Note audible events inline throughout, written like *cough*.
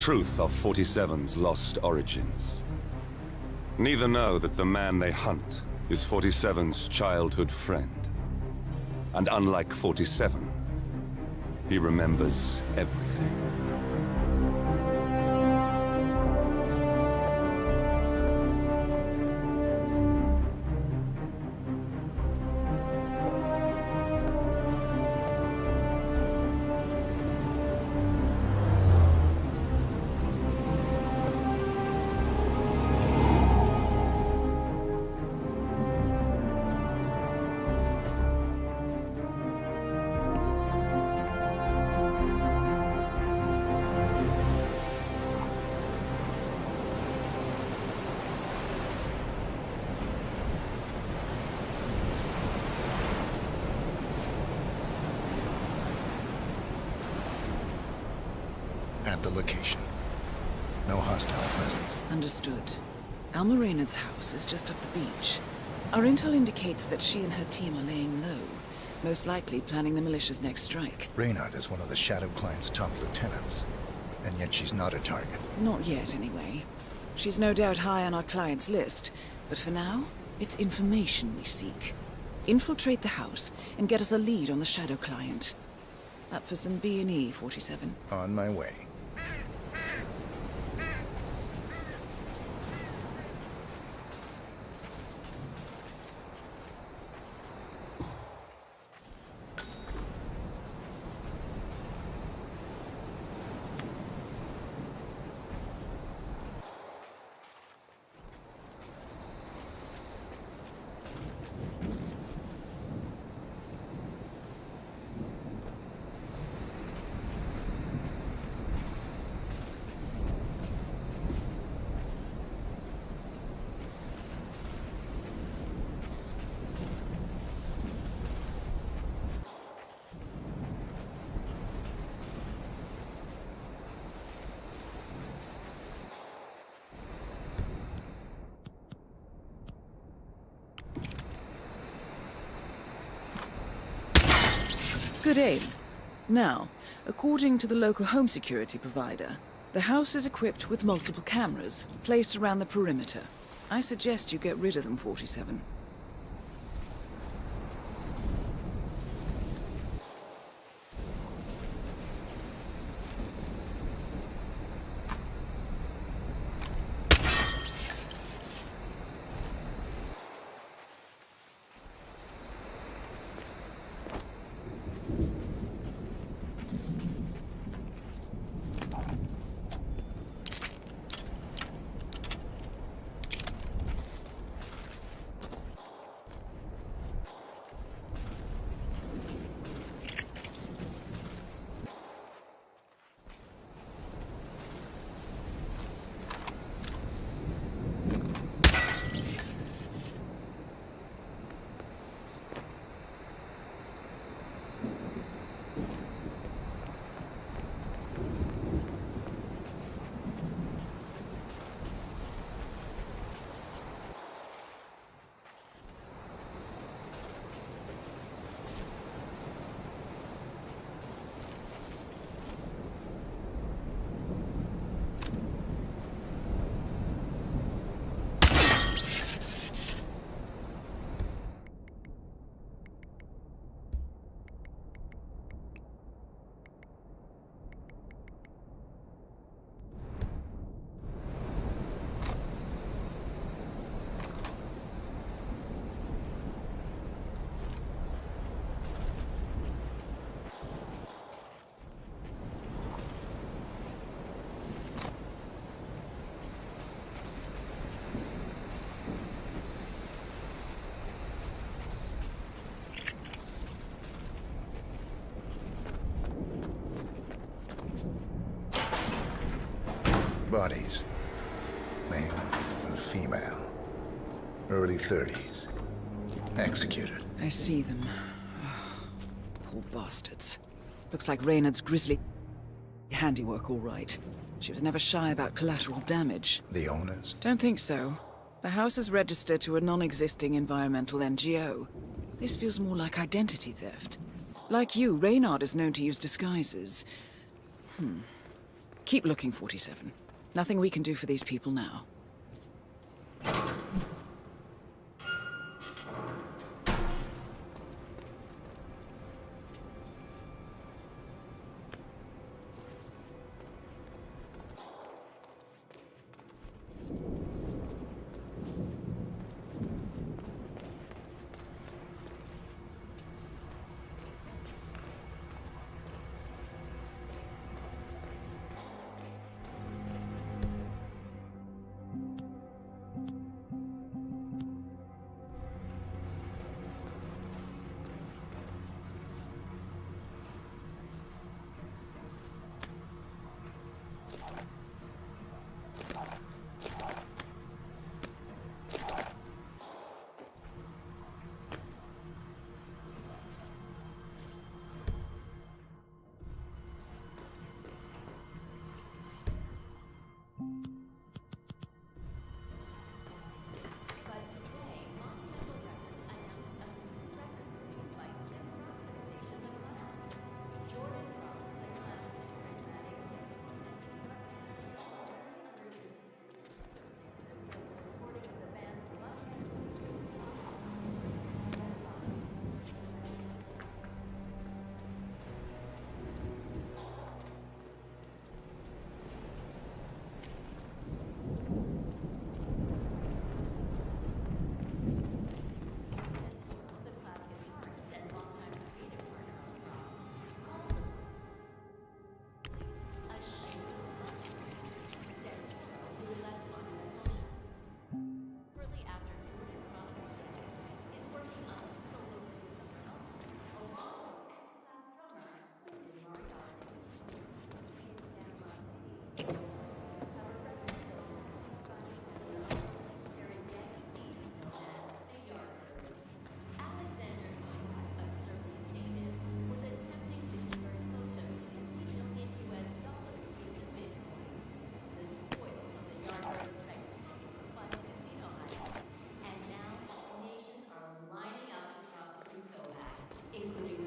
truth of 47's lost origins. Neither know that the man they hunt is 47's childhood friend. And unlike 47, he remembers everything. At the location. No hostile presence. Understood. ďŌĆśælmarinid's house is just up the beach. Our intel indicates that she and her team are laying low, most likely planning the militia's next strike. Reynard is one of the Shadow Client's top lieutenants, and yet she's not a target. Not yet, anyway. She's no doubt high on our client's list, but for now, it's information we seek. Infiltrate the house and get us a lead on the Shadow Client. Up for some B&E, 47. On my way. Good aim. Now, according to the local home security provider, the house is equipped with multiple cameras placed around the perimeter. I suggest you get rid of them, 47. Bodies. Male and female. Early 30s. Executed. I see them. Poor bastards. Looks like Reynard's grisly handiwork, all right. She was never shy about collateral damage. The owners? Don't think so. The house is registered to a non-existing environmental NGO. This feels more like identity theft. Like you, Reynard is known to use disguises. Keep looking, 47. Nothing we can do for these people now.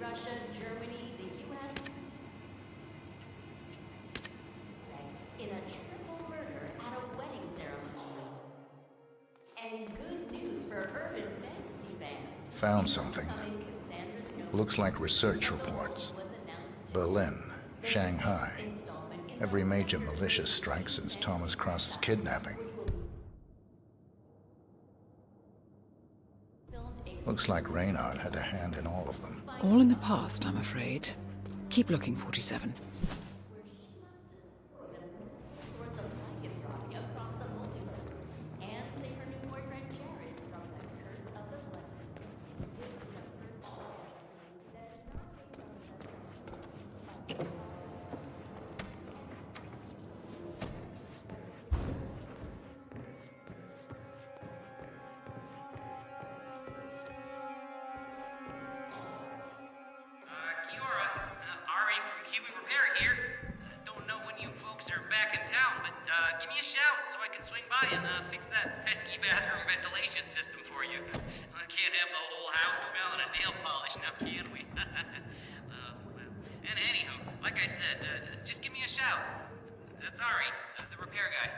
Russia, Germany, the U.S. in a triple murder at a wedding ceremony. And good news for urban fantasy fans. Found something. Looks like research reports. Berlin, Shanghai. Every major malicious strike since Thomas Cross's kidnapping. Looks like jourdè had a hand in all of them. All in the past, I'm afraid. Keep looking, 47. Give me a shout so I can swing by and fix that pesky bathroom ventilation system for you. I can't have the whole house smelling of nail polish now, can we? And anywho, like I said, just give me a shout. That's Ari, the repair guy.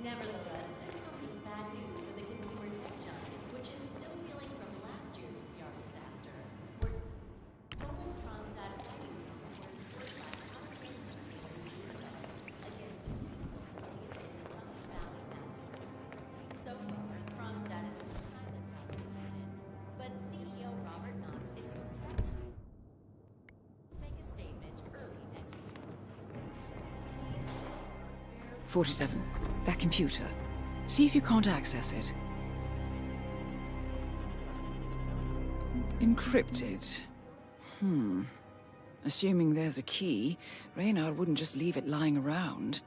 Nevertheless, this comes as bad news for the consumer tech giant, which is still reeling from last year's PR disaster, where ﷺ fighting were reported by against peaceful civilians in the Tongue Valley massacre. So far, Kronstadt has been silent about the incident, but CEO Robert Knox is expected to make a statement early next week. 47. That computer. See if you can't access it. Encrypted. Assuming there's a key, Reynard wouldn't just leave it lying around.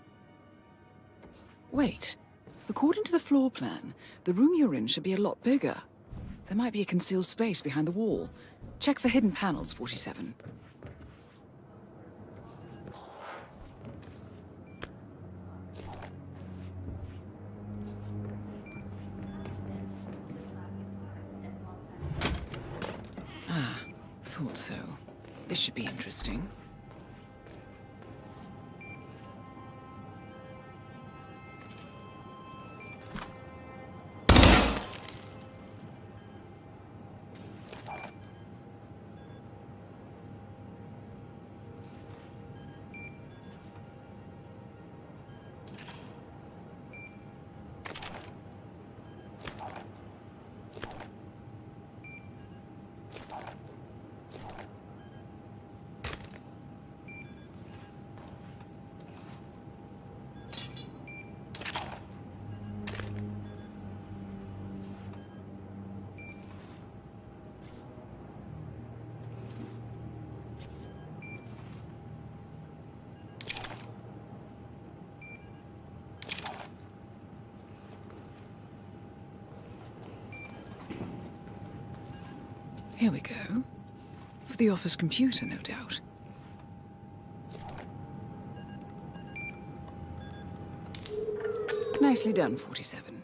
Wait. According to the floor plan, the room you're in should be a lot bigger. There might be a concealed space behind the wall. Check for hidden panels, 47. Ah, thought so. This should be interesting. Here we go. For the office computer, no doubt. Nicely done, 47.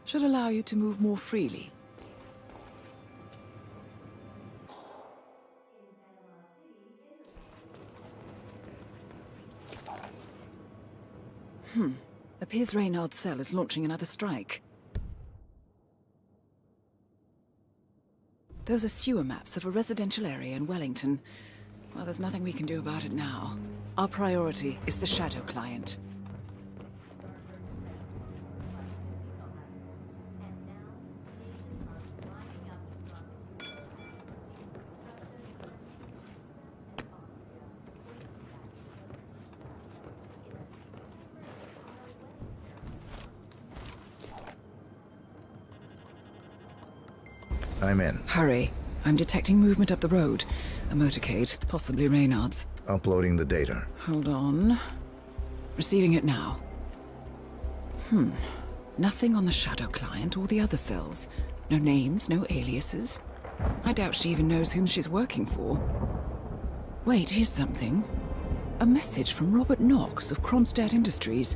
Should allow you to move more freely. Appears Reynard's cell is launching another strike. Those are sewer maps of a residential area in Wellington. Well, there's nothing we can do about it now. Our priority is the Shadow Client. I'm in. Hurry. I'm detecting movement up the road. A motorcade, possibly Reynard's. Uploading the data. Hold on. Receiving it now. Nothing on the Shadow Client or the other cells. No names, no aliases. I doubt she even knows whom she's working for. Wait, here's something. A message from Robert Knox of Äৰীষ্টAD Industries.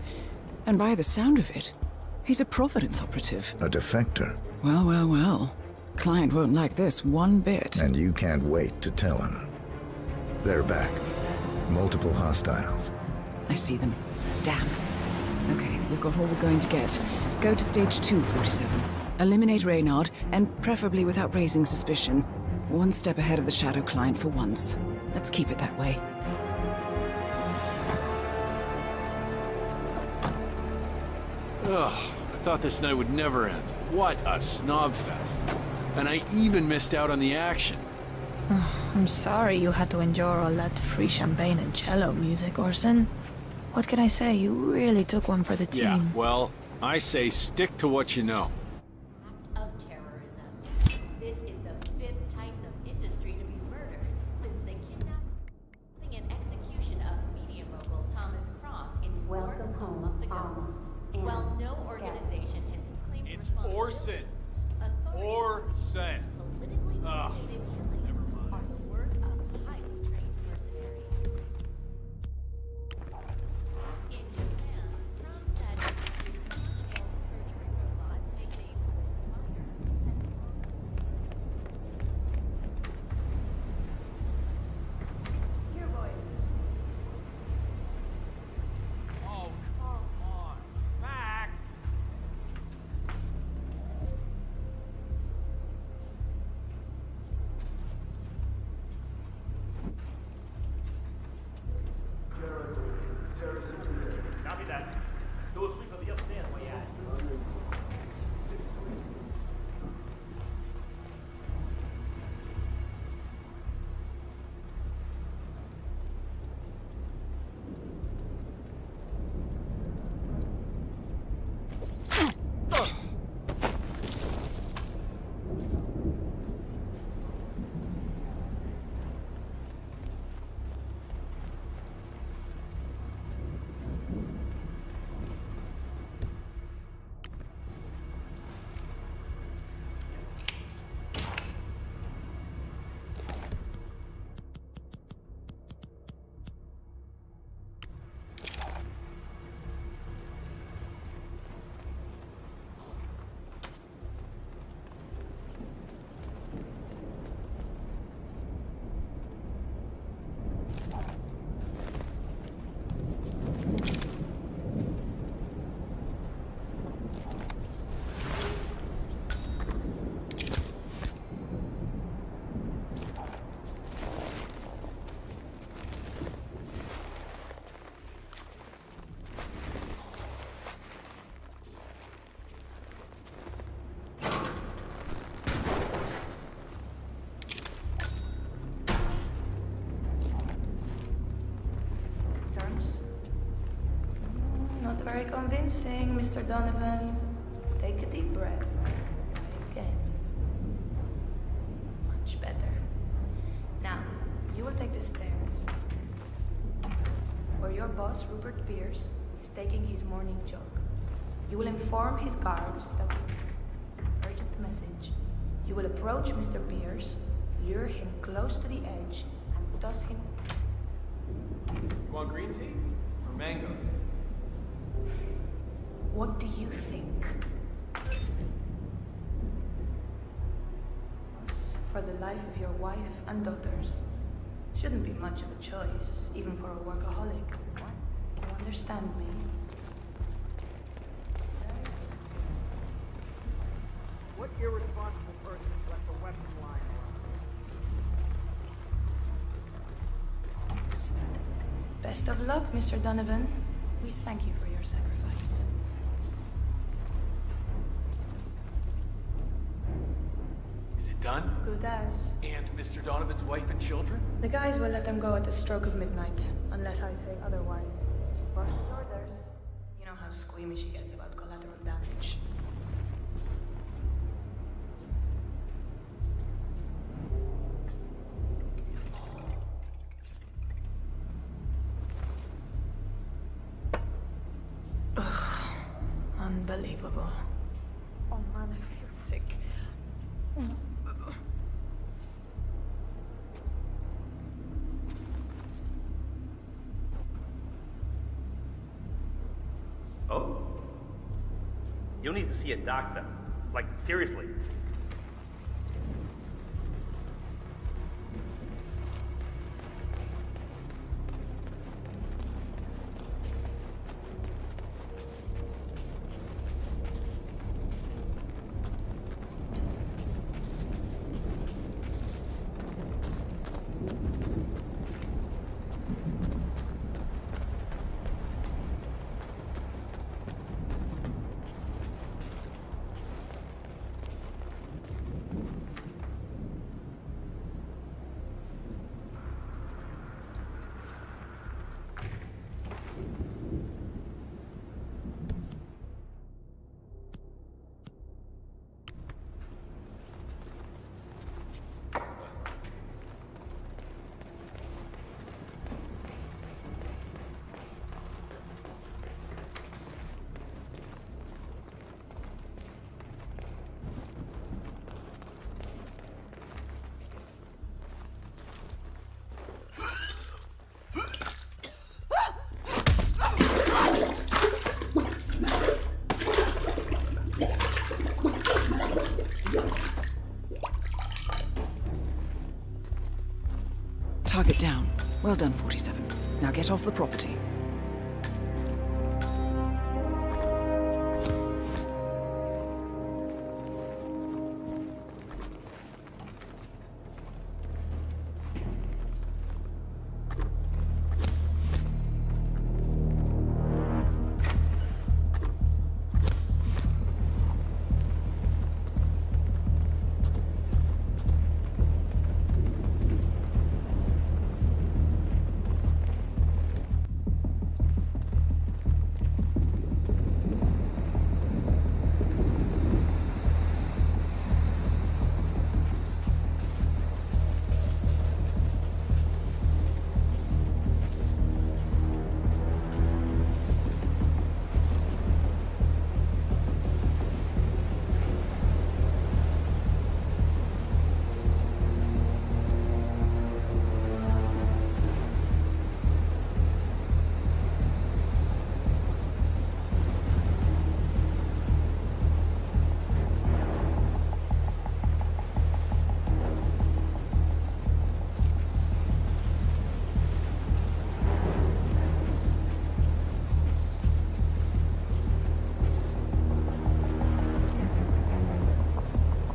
And by the sound of it, he's a Providence operative. A defector. Well, well, well. Client won't like this one bit. And you can't wait to tell him. They're back. Multiple hostiles. I see them. Damn. Okay, we've got all we're going to get. Go to stage 2, 47. Eliminate Reynard, and preferably without raising suspicion. One step ahead of the Shadow Client for once. Let's keep it that way. Ugh, I thought this night would never end. What a snob fest. And I even missed out on the action. I'm sorry you had to endure all that free champagne and cello music, Orson. What can I say? You really took one for the team. Yeah, well, I say stick to what you know. Act of terrorism. This is the 5th titan of industry to be murdered since the kidnapping and execution of media mogul Thomas Cross in New York a month ago. While no organization has claimed responsibility, Orson. authorities politically motivated killings are the work of highly trained mercenaries. In Japan, Äৰীষ্টAD Industries' launch-scale surgery robot takes Not very convincing, Mr. Donovan. Take a deep breath. Try again. Much better. Now, you will take the stairs. Where your boss, Rupert Pierce, is taking his morning jog. You will inform his guards that urgent message. You will approach Mr. Pierce, lure him close to the edge, and toss him. You want green tea or mango? What do you think? For the life of your wife and daughters. Shouldn't be much of a choice, even for a workaholic. You understand me? What irresponsible person left a weapon lying around? Best of luck, Mr. Donovan. We thank you for your sacrifice. Is it done? Good as. And Mr. Donovan's wife and children? The guys will let them go at the stroke of midnight, unless I say otherwise. Boss's orders. You know how squeamish he gets about collateral damage. Ugh, unbelievable. Oh man, I feel sick. Oh? You'll need to see a doctor. Like, seriously. Target down. Well done, 47. Now get off the property.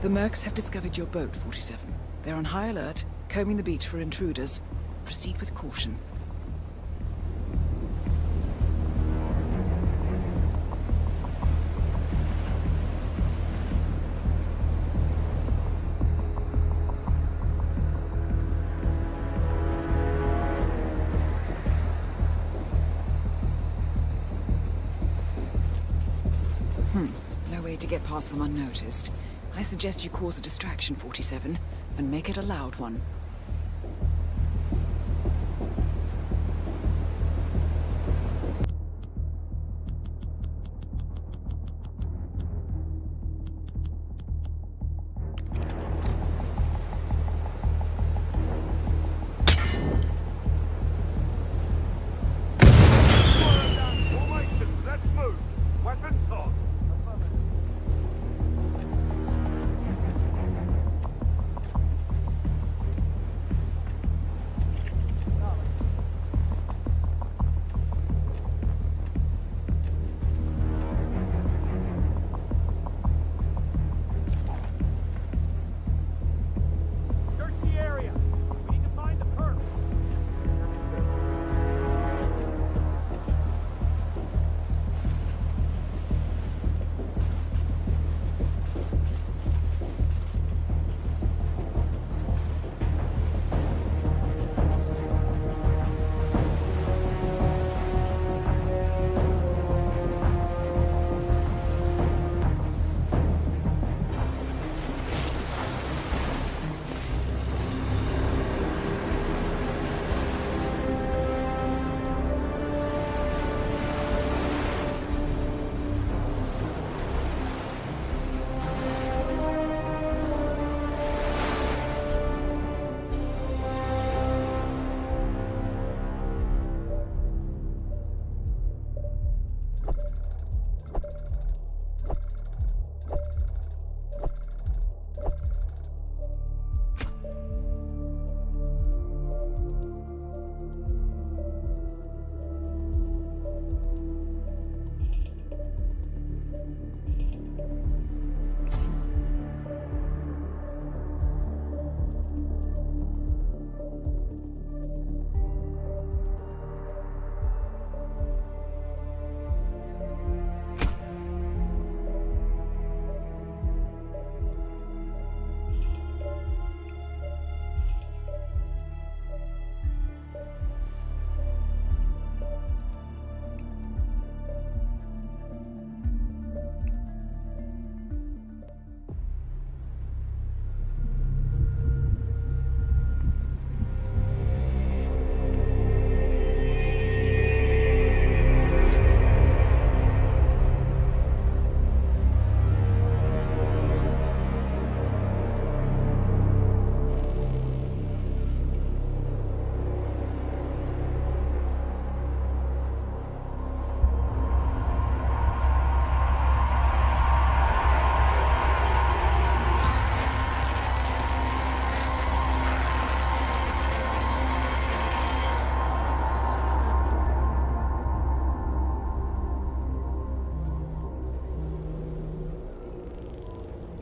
The mercs have discovered your boat, 47. They're on high alert, combing the beach for intruders. Proceed with caution. way to get past them unnoticed. I suggest you cause a distraction, 47, and make it a loud one. Let's move. Weapons hot. Search the area. We need to find the perp.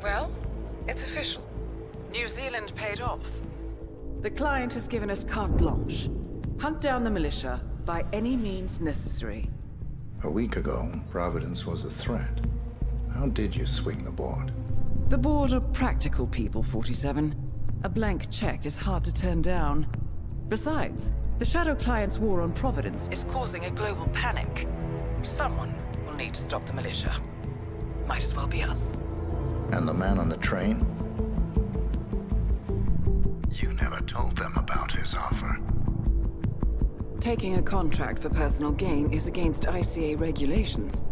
Well, it's official. New Zealand paid off. The client has given us carte blanche. Hunt down the militia by any means necessary. A week ago, Providence was a threat. How did you swing the board? The board are practical people, 47. A blank check is hard to turn down. Besides, the Shadow Client's war on Providence is causing a global panic. Someone will need to stop the militia. Might as well be us. And the man on the train? You never told them about his offer. Taking a contract for personal gain is against ICA regulations.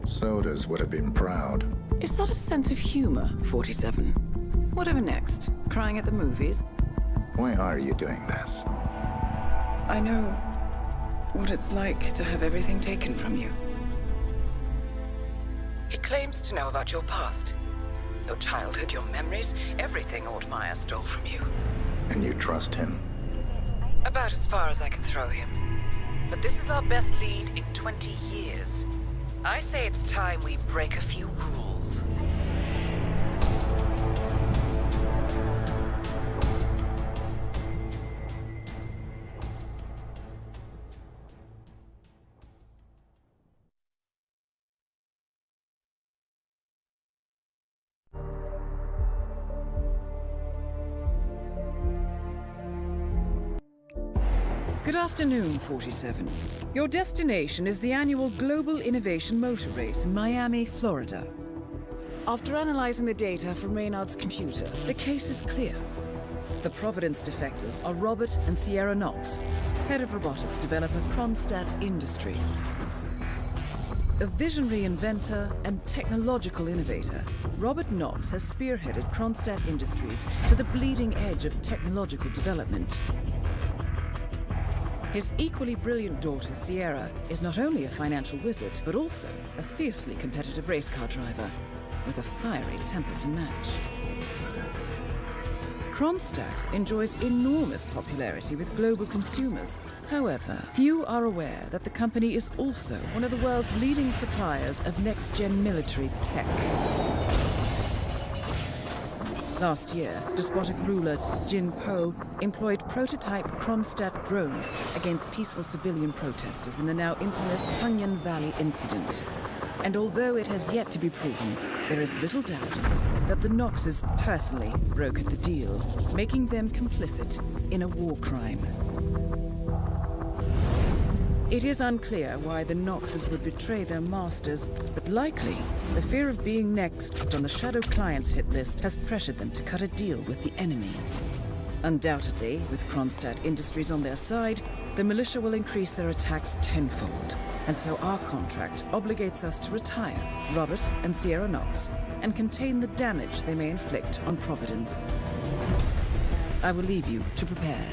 Sodas would have been proud. Is that a sense of humor, 47? Whatever next? Crying at the movies? Why are you doing this? I know what it's like to have everything taken from you. He claims to know about your past. Your childhood, your memories, everything jourdèÂڨ stole from you. And you trust him? About as far as I can throw him. But this is our best lead in 20 years. I say it's time we break a few rules. Good afternoon, 47. Your destination is the annual Global Innovation Motor Race in Miami, Florida. After analyzing the data from Reynard's computer, the case is clear. The Providence defectors are Robert and Sierra Knox, head of robotics developer Ä *silence* Industries. A visionary inventor and technological innovator, Robert Knox has spearheaded Äjourd Industries to the bleeding edge of technological development. His equally brilliant daughter, Sierra, is not only a financial wizard, but also a fiercely competitive race car driver, with a fiery temper to match. Äjourd enjoys enormous popularity with global consumers. However, few are aware that the company is also one of the world's leading suppliers of next-gen military tech. Last year, despotic ruler Dingu employed prototype Äjourd drones against peaceful civilian protesters in the now infamous ṭényἏ incident. And although it has yet to be proven, there is little doubt that the Knoxes personally brokered the deal, making them complicit in a war crime. It is unclear why the Knoxes would betray their masters, but likely the fear of being next on the Shadow Clients hit list has pressured them to cut a deal with the enemy. Undoubtedly, with Äjourd Industries on their side, the militia will increase their attacks tenfold, and so our contract obligates us to retire Robert and Sierra Knox and contain the damage they may inflict on Providence. I will leave you to prepare.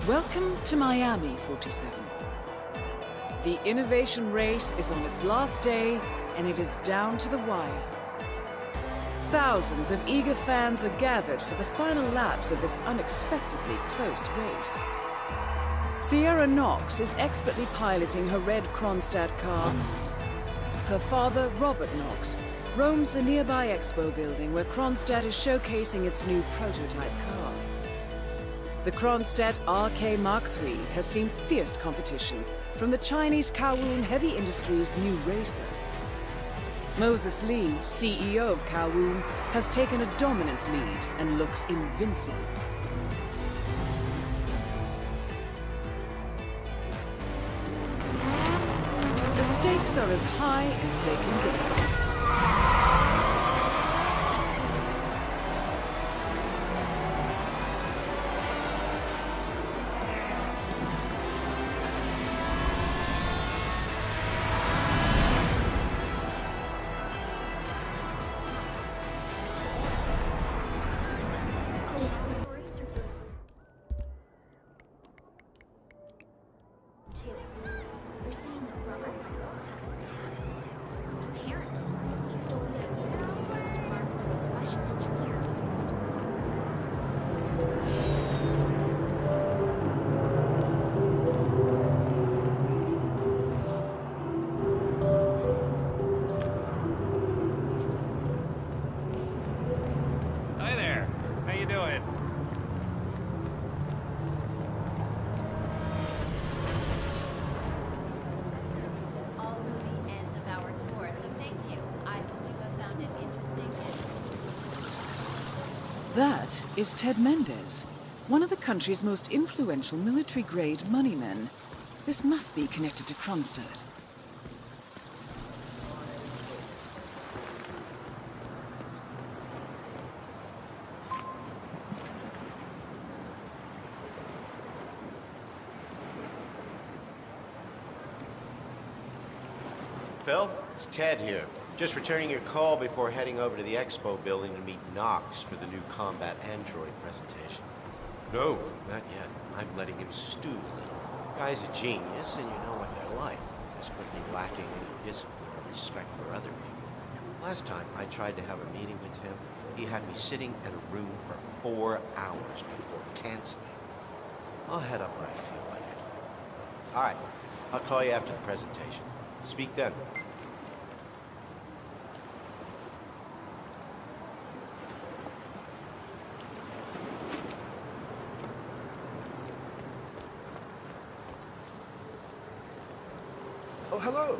Welcome to Miami, 47. The innovation race is on its last day, and it is down to the wire. Thousands of eager fans are gathered for the final laps of this unexpectedly close race. Sierra Knox is expertly piloting her red Äjourd car. Her father, Robert Knox, roams the nearby expo building where Äjourd is showcasing its new prototype car. The Äjourd RK Mark III has seen fierce competition from the Chinese Kowloon Heavy Industries' new racer. Moses Lee, CEO of Kowloon, has taken a dominant lead and looks invincible. The stakes are as high as they can get. That is Ted Mendez, one of the country's most influential military-grade moneymen. This must be connected to Äjourd. Phil, it's Ted here. Just returning your call before heading over to the expo building to meet Knox for the new combat android presentation. No, not yet. I'm letting him stew a little. Guy's a genius, and you know what they're like. Desperately lacking any discipline or respect for other people. Last time I tried to have a meeting with him, he had me sitting in a room for 4 hours before canceling. I'll head up when I feel like it. All right, I'll call you after the presentation. Speak then. Oh, hello.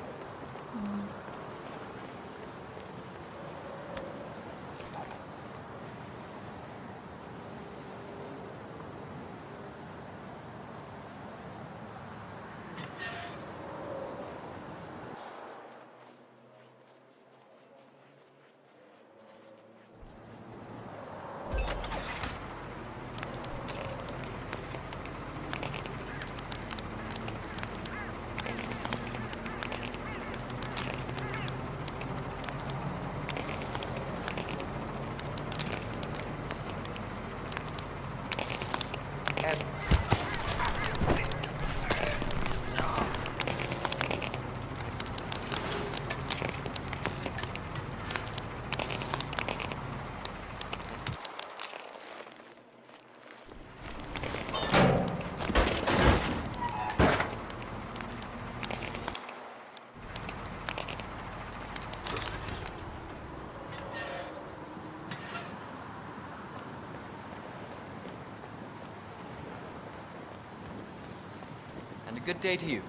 And a good day to you.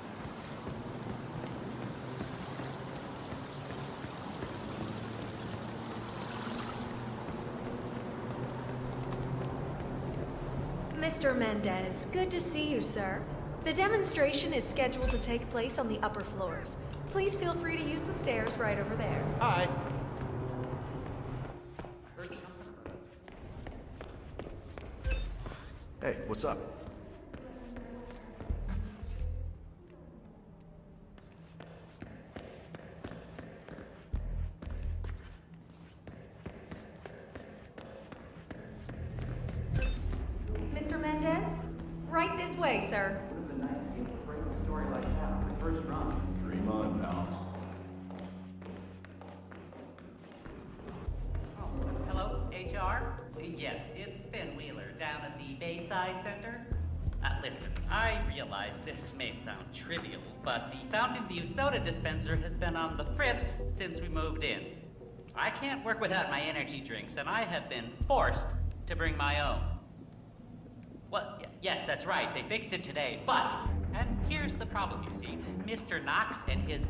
Mr. Mendez, good to see you, sir. The demonstration is scheduled to take place on the upper floors. Please feel free to use the stairs right over there. Hi. Hey, what's up? Mr. Mendez? Right this way, sir. Hello, HR? Yes, it's Ben Wheeler down at the Bayside Center. Listen, I realize this may sound trivial, but the Fountain View soda dispenser has been on the fritz since we moved in. I can't work without my energy drinks, and I have been forced to bring my own. Well, yes, that's right, they fixed it today, but, and here's the problem, you see, Mr. Knox and his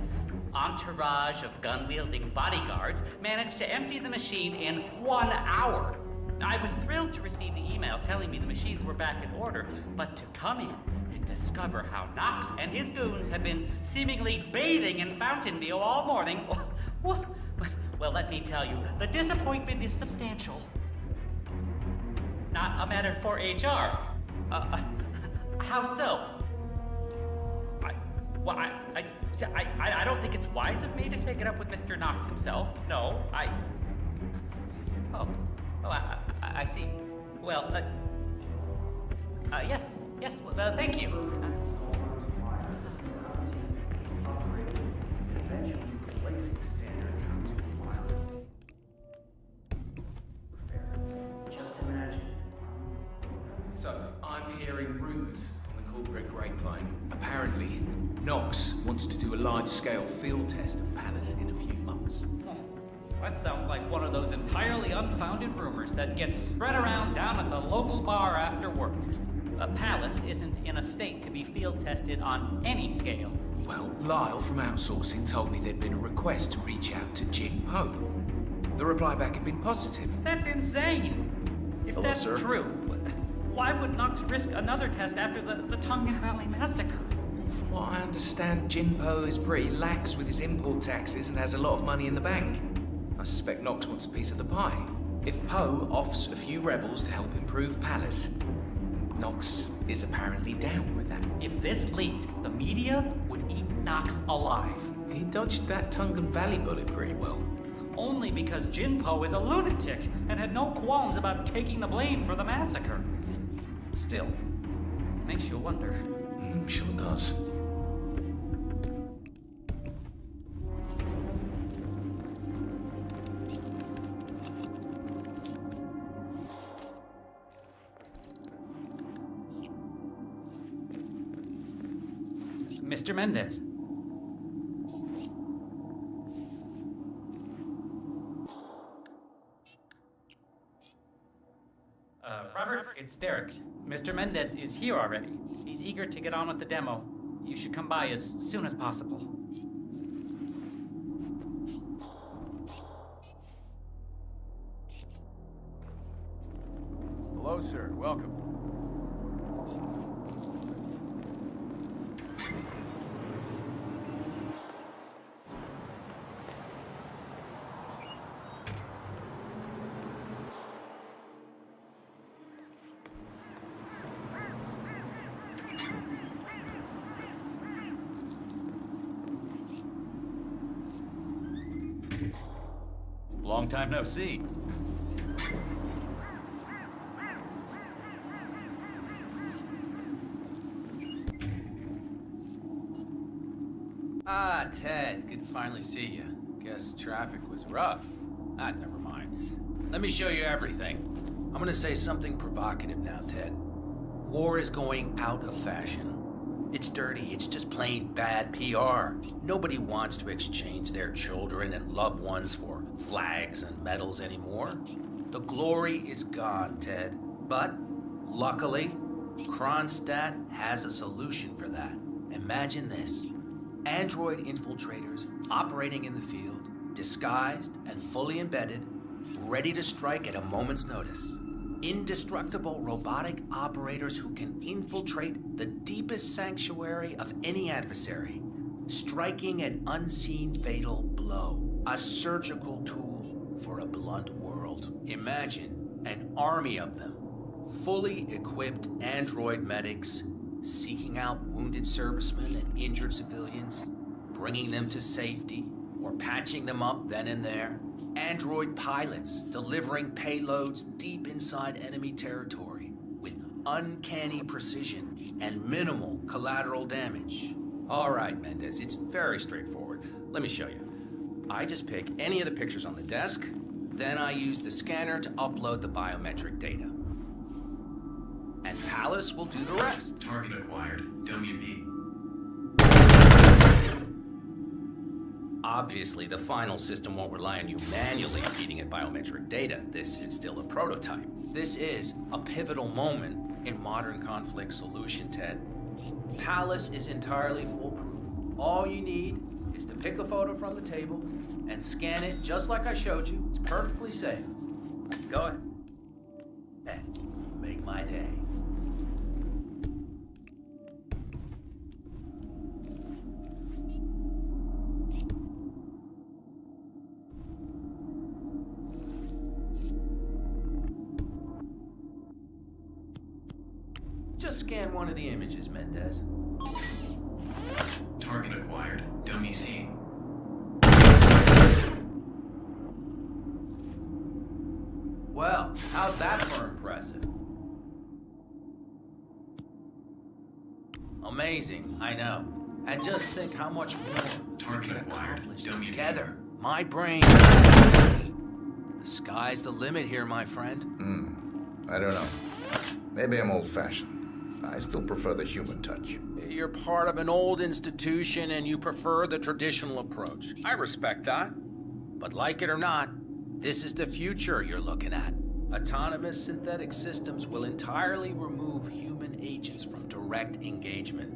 entourage of gun-wielding bodyguards managed to empty the machine in 1 hour. I was thrilled to receive the email telling me the machines were back in order, but to come in and discover how Knox and his goons have been seemingly bathing in Fountain View all morning, well, let me tell you, the disappointment is substantial. Not a matter for HR. How so? I don't think it's wise of me to take it up with Mr. Knox himself. No, I see. Well, yes, well, thank you. So, I'm hearing rumors on the corporate grapevine. Apparently, Knox wants to do a large-scale field test of Palace in a few months. That sounds like one of those entirely unfounded rumors that gets spread around down at the local bar after work. Palace isn't in a state to be field tested on any scale. Well, Lyle from outsourcing told me there'd been a request to reach out to Äმაგრ. The reply back had been positive. That's insane! If Hello, that's sir. true, why would Knox risk another test after the tongan Valley massacre? From what I understand, ÄÄ is pretty lax with his import taxes and has a lot of money in the bank. I suspect Knox wants a piece of the pie. If Poe offers a few rebels to help improve Palace, Knox is apparently down with that. If this leaked, the media would eat Knox alive. He dodged that Tongan Valley bullet pretty well. Only because Jinpo is a lunatic and had no qualms about taking the blame for the massacre. Still, makes you wonder. Sure does. Mr. Mendez. Robert, it's Derek. Mr. Mendez is here already. He's eager to get on with the demo. You should come by as soon as possible. Hello, sir. Welcome. Long time no see. Ah, Ted, good to finally see you. Guess traffic was rough. Ah, never mind. Let me show you everything. I'm gonna say something provocative now, Ted. War is going out of fashion. It's dirty, it's just plain bad PR. Nobody wants to exchange their children and loved ones for flags and medals anymore. The glory is gone, Ted. But, luckily, Kronstadt has a solution for that. Imagine this. Android infiltrators operating in the field, disguised and fully embedded, ready to strike at a moment's notice. Indestructible robotic operators who can infiltrate the deepest sanctuary of any adversary, striking an unseen fatal blow. A surgical tool for a blunt world. Imagine an army of them, fully equipped android medics, seeking out wounded servicemen and injured civilians, bringing them to safety, or patching them up then and there. Android pilots delivering payloads deep inside enemy territory with uncanny precision and minimal collateral damage. All right, Mendez, it's very straightforward. Let me show you. I just pick any of the pictures on the desk, then I use the scanner to upload the biometric data. And Palace will do the rest. Target acquired. WB. Obviously, the final system won't rely on you manually feeding it biometric data. This is still a prototype. This is a pivotal moment in modern conflict solution, Ted. Palace is entirely foolproof. All you need is to pick a photo from the table and scan it just like I showed you. It's perfectly safe. Go ahead. And make my day. Just scan one of the images, Mendez. Target acquired. Dummy seen. Well, how's that for impressive? Amazing, I know. And just think how much more we can accomplish together. My brain. The sky's the limit here, my friend. I don't know. Maybe I'm old-fashioned. I still prefer the human touch. You're part of an old institution and you prefer the traditional approach. I respect that. But like it or not, this is the future you're looking at. Autonomous synthetic systems will entirely remove human agents from direct engagement.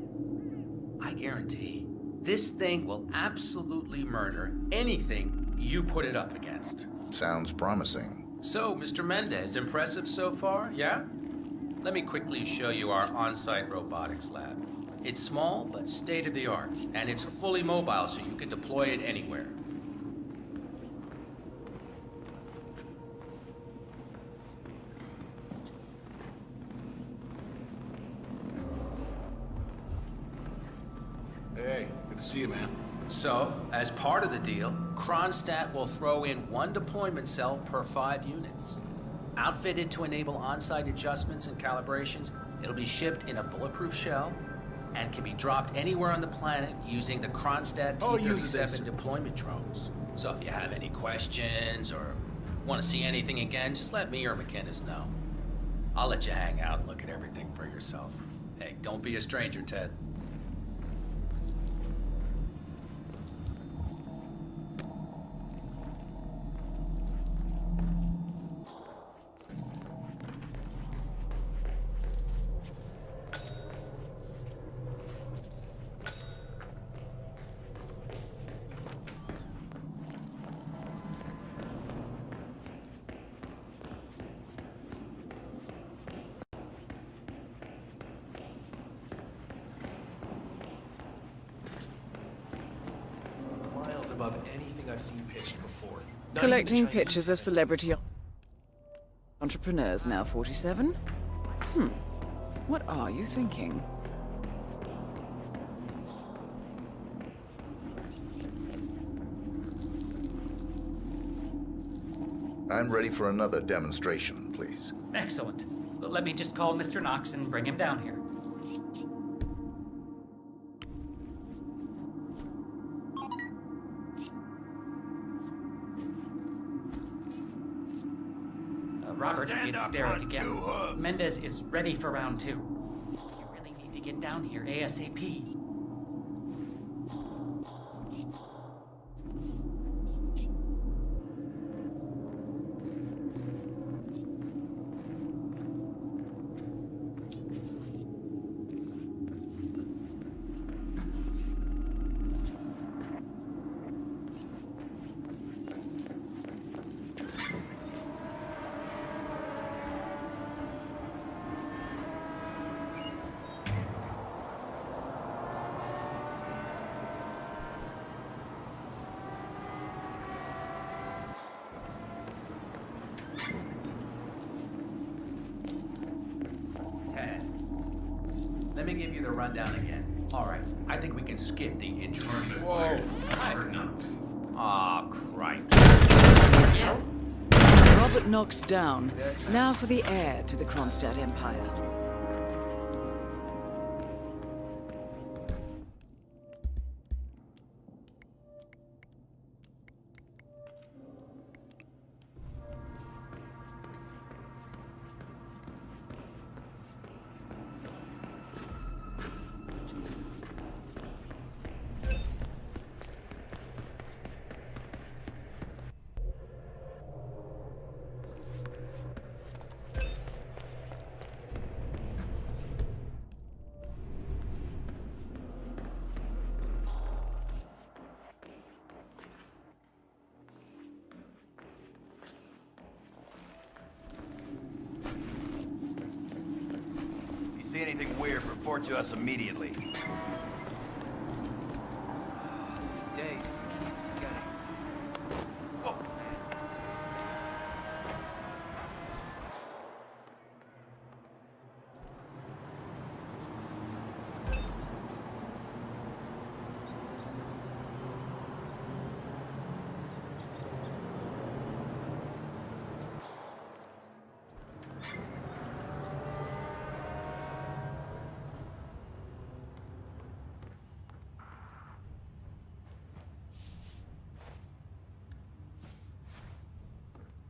I guarantee this thing will absolutely murder anything you put it up against. Sounds promising. So, Mr. Mendez, impressive so far, yeah? Let me quickly show you our on-site robotics lab. It's small, but state-of-the-art, and it's fully mobile, so you can deploy it anywhere. Hey, good to see you, man. So, as part of the deal, Kronstadt will throw in one deployment cell per 5 units. Outfitted to enable on-site adjustments and calibrations, it'll be shipped in a bulletproof shell and can be dropped anywhere on the planet using the Kronstadt T-37 deployment drones. So if you have any questions or want to see anything again, just let me or McInnes know. I'll let you hang out and look at everything for yourself. Hey, don't be a stranger, Ted. above anything I've seen pitched before. Not Collecting even the Chinese pictures of celebrity entrepreneurs now 47? What are you thinking? I'm ready for another demonstration, please. Excellent. Let me just call Mr. Knox and bring him down here. Robert, it's Derek again. Mendez is ready for round 2. You really need to get down here ASAP. Let me give you the rundown again. All right, I think we can skip the intro. Whoa. Aw, cripes. Robert Knox down. Now for the heir to the Kronstadt Empire. See anything weird, report to us immediately. This day just keeps getting... Whoa.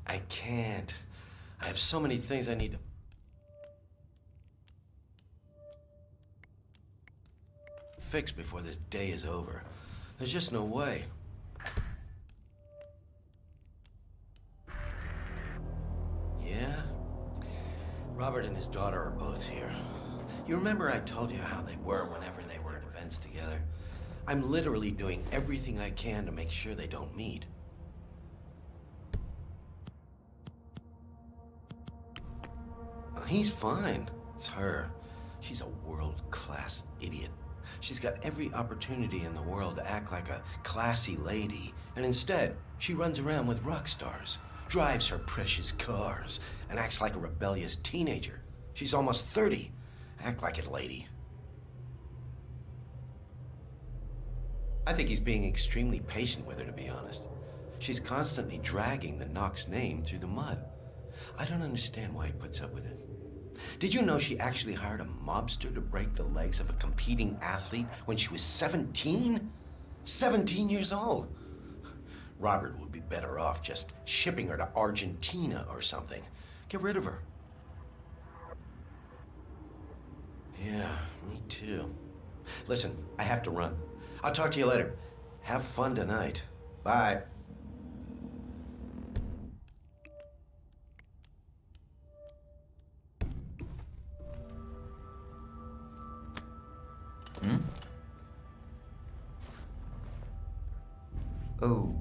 I can't. I have so many things I need to fix before this day is over. There's just no way. Yeah? Robert and his daughter are both here. You remember I told you how they were whenever they were at events together? I'm literally doing everything I can to make sure they don't meet. He's fine. It's her. She's a world-class idiot. She's got every opportunity in the world to act like a classy lady, and instead, she runs around with rock stars, drives her precious cars, and acts like a rebellious teenager. She's almost 30. Act like it, lady. I think he's being extremely patient with her, to be honest. She's constantly dragging the Knox name through the mud. I don't understand why he puts up with it. Did you know she actually hired a mobster to break the legs of a competing athlete when she was 17? 17 years old. Robert would be better off just shipping her to Argentina or something. Get rid of her. Yeah, me too. Listen, I have to run. I'll talk to you later. Have fun tonight. Bye. Oh.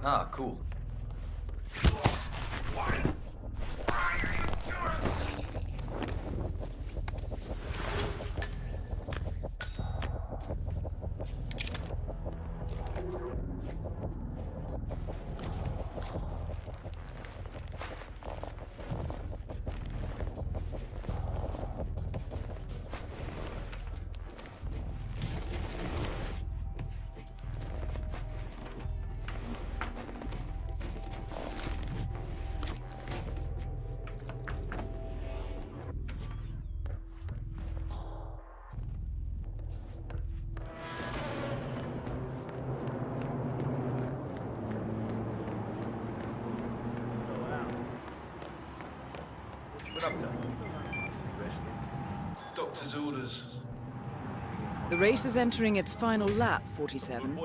Ah, cool. Doctor's orders. The race is entering its final lap, 47.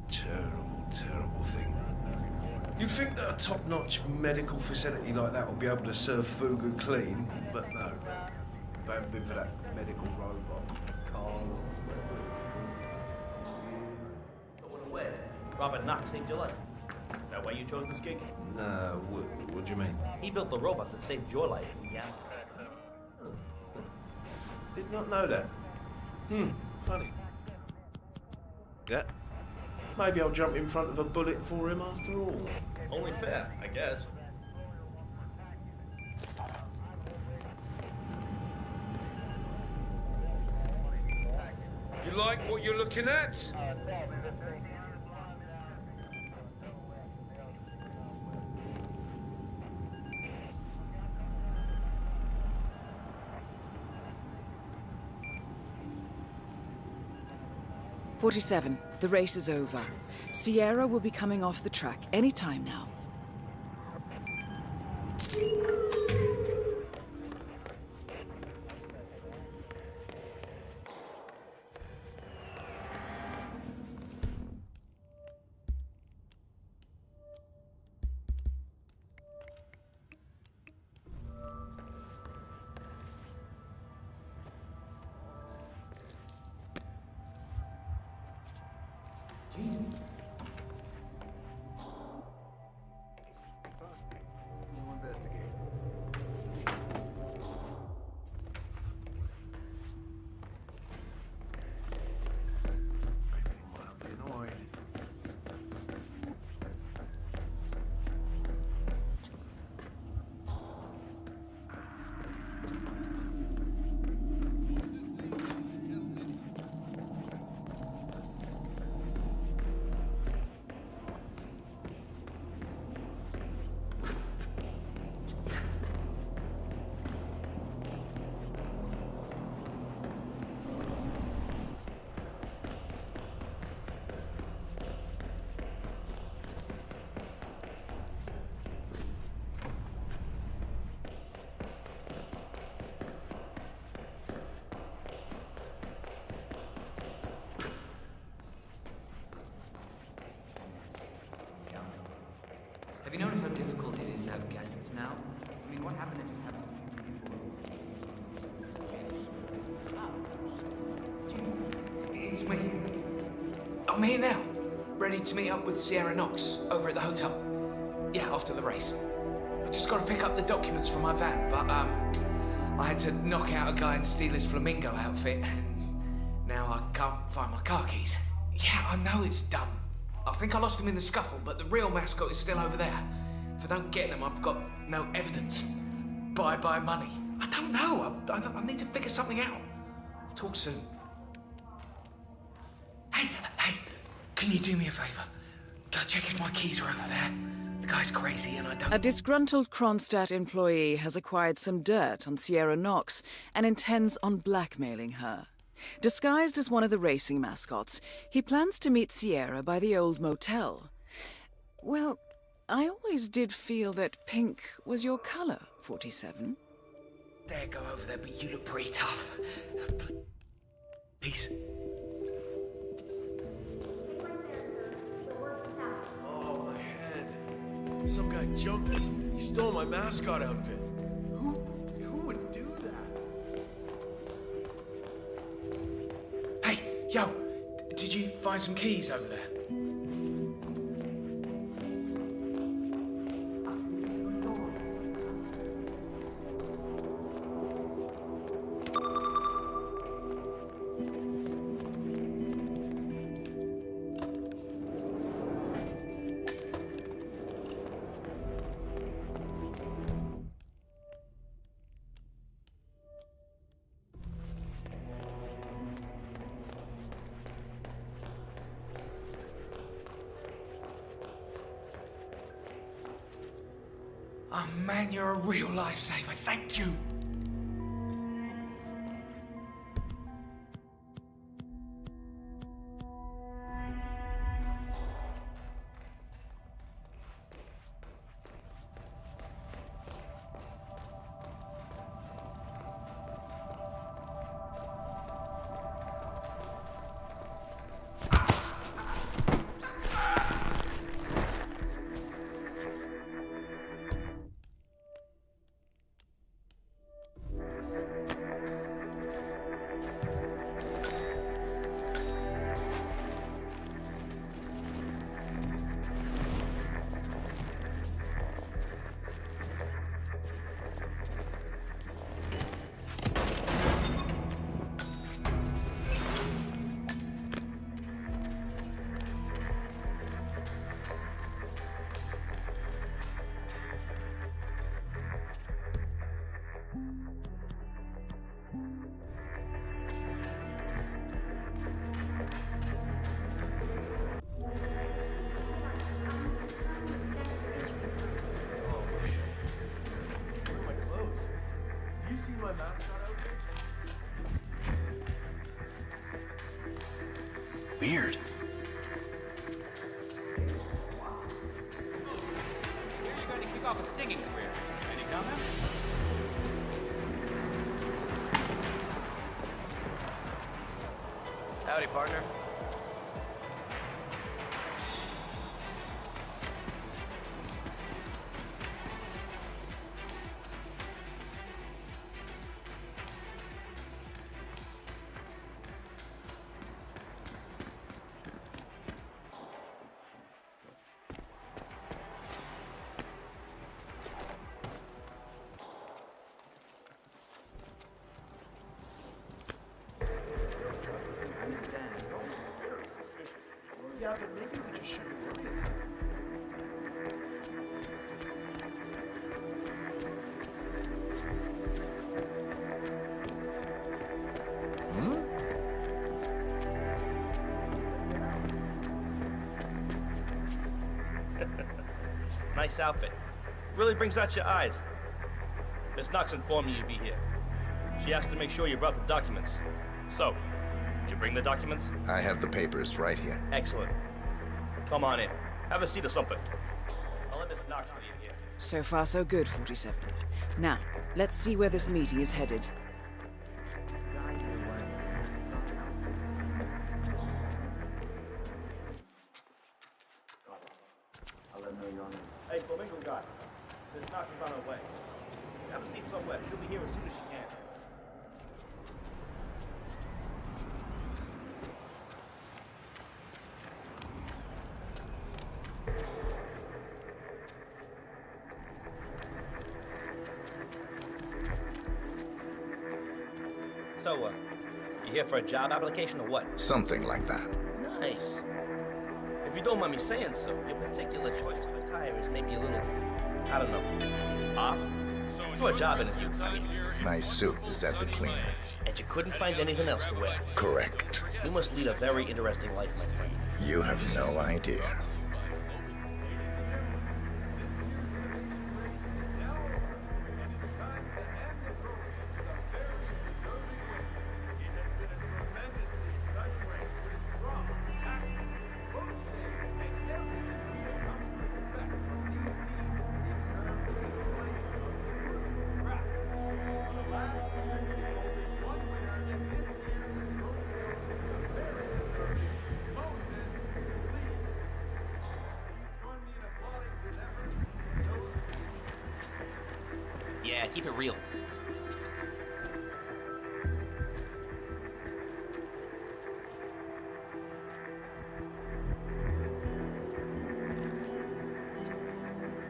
Terrible thing. You'd think that a top-notch medical facility like that would be able to serve Fugu clean, but no. If I hadn't been for that medical robot, Carl. Robert Knox saved your life. That why you chose this gig? No, what do you mean? He built the robot that saved your life. Yeah. Did not know that. Funny. Yeah. Maybe I'll jump in front of a bullet for him after all. Only fair, I guess. You like what you're looking at? "47. The race is over. Sierra will be coming off the track any time now." Have you noticed how difficult it is to have guests now? I mean, what happened if you have a few people? It's me. I'm here now, ready to meet up with Sierra Knox over at the hotel. Yeah, after the race. I just got to pick up the documents from my van, but I had to knock out a guy and steal his flamingo outfit, and now I can't find my car keys. Yeah, I know it's dumb. I think I lost him in the scuffle, but the real mascot is still over there. If I don't get them, I've got no evidence. Bye-bye money. I don't know. I need to figure something out. Talk soon. Hey, can you do me a favor? Go check if my keys are over there. The guy's crazy and I don't... A disgruntled Kronstadt employee has acquired some dirt on Sierra Knox and intends on blackmailing her. Disguised as one of the racing mascots, he plans to meet Sierra by the old motel. Well, I always did feel that pink was your color, 47. There, go over there, but you look pretty tough. Peace. Oh, my head. Some guy jumped me. He stole my mascot outfit. Who would do that? Hey, yo, Did you find some keys over there? Oh man, you're a real lifesaver. Thank you. Weird. Here you're going to kick off a singing career. Any comments? Howdy, partner. Yeah, but maybe we just shouldn't look at that. Nice outfit. Really brings out your eyes. Miss Knox informed me you'd be here. She asked to make sure you brought the documents. So, did you bring the documents? I have the papers right here. Excellent. Come on in. Have a seat or something. I'll let Miss Knox leave here. So far, so good, 47. Now, let's see where this meeting is headed. Hey, Flamingo guy. Miss Knox is on her way. Have a seat somewhere. She'll be here as soon as she can. So, you here for a job application or what? Something like that. Nice. If you don't mind me saying so, your particular choice of attire is maybe a little, I don't know, off? For a job interview, I mean. My suit is at the cleaners. And you couldn't find anything else to wear? Correct. You must lead a very interesting life, my friend. You have no idea. Yeah, keep it real.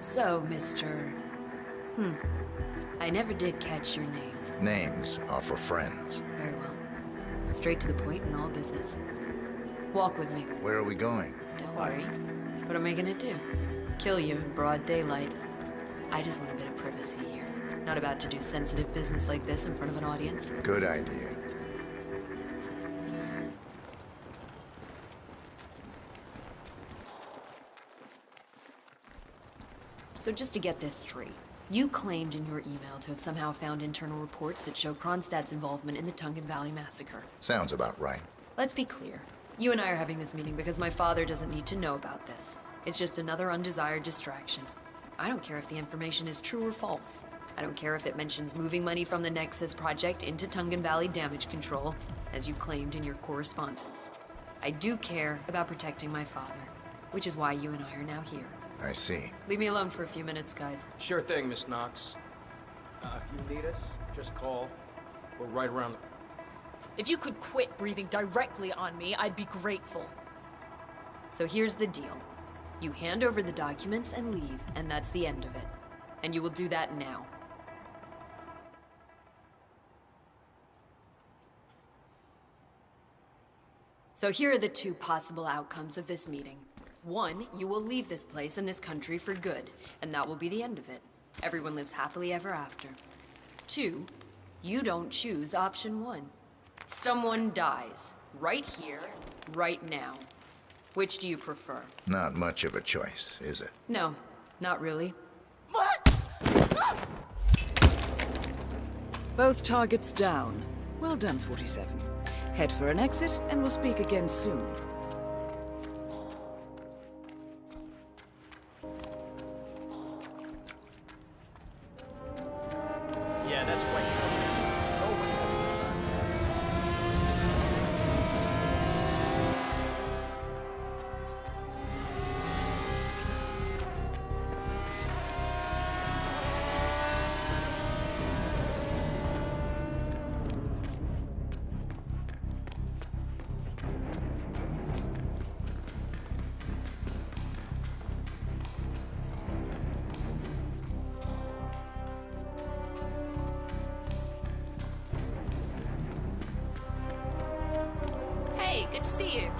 So, Mr. I never did catch your name. Names are for friends. Very well. Straight to the point in all business. Walk with me. Where are we going? Don't worry. What am I gonna do? Kill you in broad daylight. I just want a bit of privacy here. Not about to do sensitive business like this in front of an audience. Good idea. So just to get this straight, you claimed in your email to have somehow found internal reports that show Kronstadt's involvement in the tonkin massacre. Sounds about right. Let's be clear. You and I are having this meeting because my father doesn't need to know about this. It's just another undesired distraction. I don't care if the information is true or false. I don't care if it mentions moving money from the Nexus project into Tonkin Valley damage control, as you claimed in your correspondence. I do care about protecting my father, which is why you and I are now here. I see. Leave me alone for a few minutes, guys. Sure thing, Miss Knox. If you need us, just call. We're right around the... If you could quit breathing directly on me, I'd be grateful. So here's the deal. You hand over the documents and leave, and that's the end of it. And you will do that now. So here are the two possible outcomes of this meeting. One, you will leave this place and this country for good, and that will be the end of it. Everyone lives happily ever after. Two, you don't choose option one. Someone dies. Right here, right now. Which do you prefer? Not much of a choice, is it? No, not really. Both targets down. Well done, 47. Head for an exit, and we'll speak again soon. Yeah, that's quite Hey, good to see you.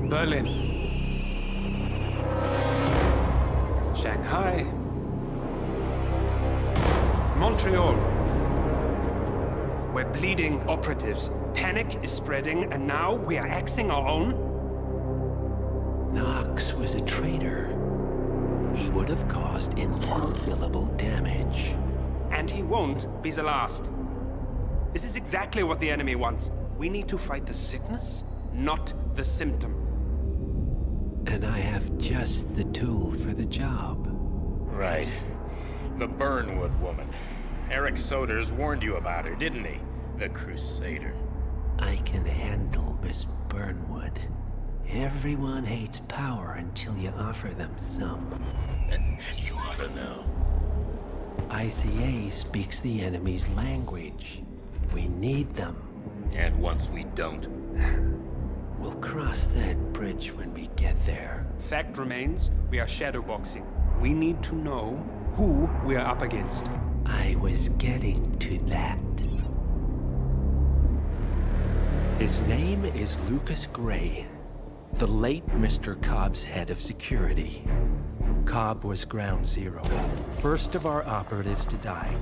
Berlin, Shanghai, Montreal. We're bleeding operatives. Panic is spreading, and now we are axing our own? Knox was a traitor. He would have caused incalculable damage. And he won't be the last. This is exactly what the enemy wants. We need to fight the sickness, not the symptom. And I have just the tool for the job. Right. The Burnwood woman. Eric Soders warned you about her, didn't he? The Crusader. I can handle Miss Burnwood. Everyone hates power until you offer them some. You ought to know. ICA speaks the enemy's language. We need them. And once we don't? We'll cross that bridge when we get there. Fact remains, we are shadowboxing. We need to know who we are up against. I was getting to that. His name is Lucas Gray, the late Mr. Cobb's head of security. Cobb was ground zero, first of our operatives to die.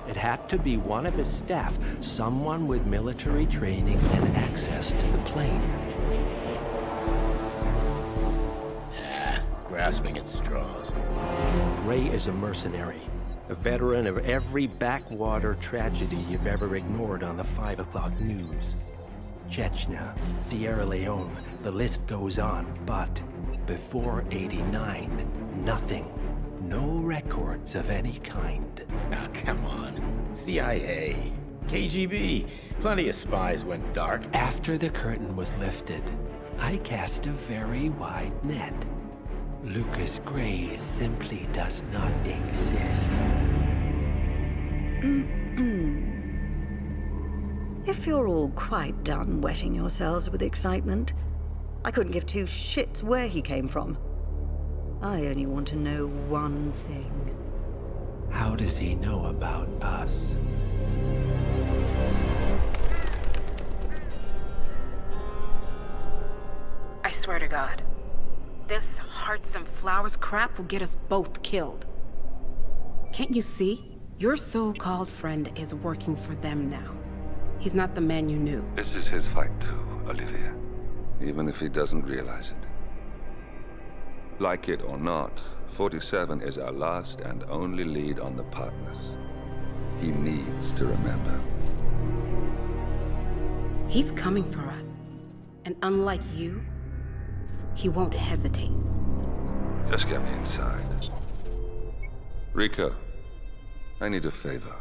It had to be one of his staff, someone with military training and access to the plane. Grasping at straws. Gray is a mercenary, a veteran of every backwater tragedy you've ever ignored on the 5 o'clock news. Chechnya, Sierra Leone, the list goes on, but before '89, nothing. No records of any kind. Ah, come on. CIA, KGB, plenty of spies went dark. After the curtain was lifted, I cast a very wide net. Lucas Gray simply does not exist. If you're all quite done wetting yourselves with excitement, I couldn't give two shits where he came from. I only want to know one thing. How does he know about us? I swear to God, this hearts and flowers crap will get us both killed. Can't you see? Your so-called friend is working for them now. He's not the man you knew. This is his fight too, Olivia. Even if he doesn't realize it. Like it or not, 47 is our last and only lead on the partners. He needs to remember. He's coming for us. And unlike you, he won't hesitate. Just get me inside. Rico, I need a favor.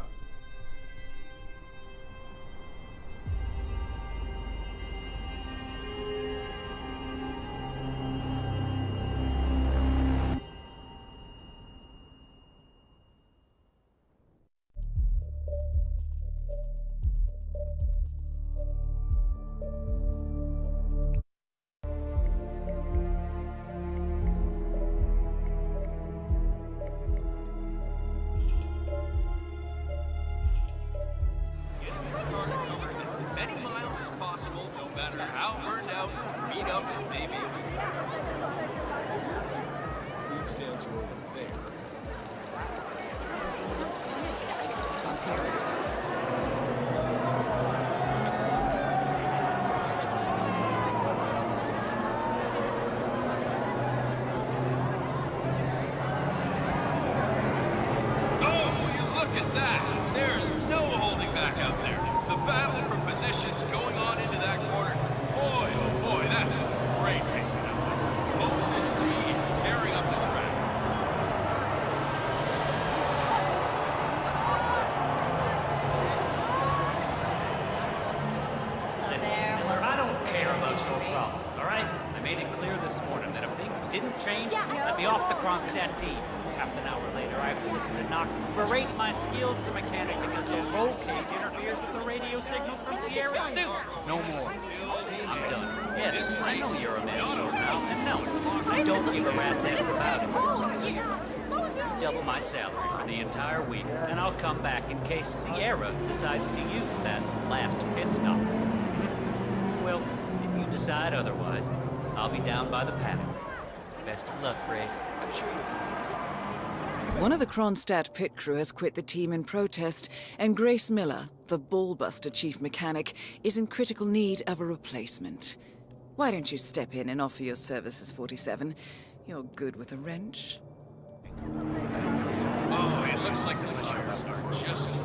ﷺ. Half an hour later, I have to listen to Knox berate my skills as a mechanic because the voltage interferes with the radio signals from Sierra's suit. No more. I'm done. Yes, I know you're a man now, and no, I don't give a rat's ass about it. Double my salary for the entire week, and I'll come back in case Sierra decides to use that last pit stop. Well, if you decide otherwise, I'll be down by the paddock. Best of luck, Grace. I'm sure you can. One of the Kronstadt pit crew has quit the team in protest, and Grace Miller, the ballbuster chief mechanic, is in critical need of a replacement. Why don't you step in and offer your services, 47? You're good with a wrench. Oh, it looks like the tires are just...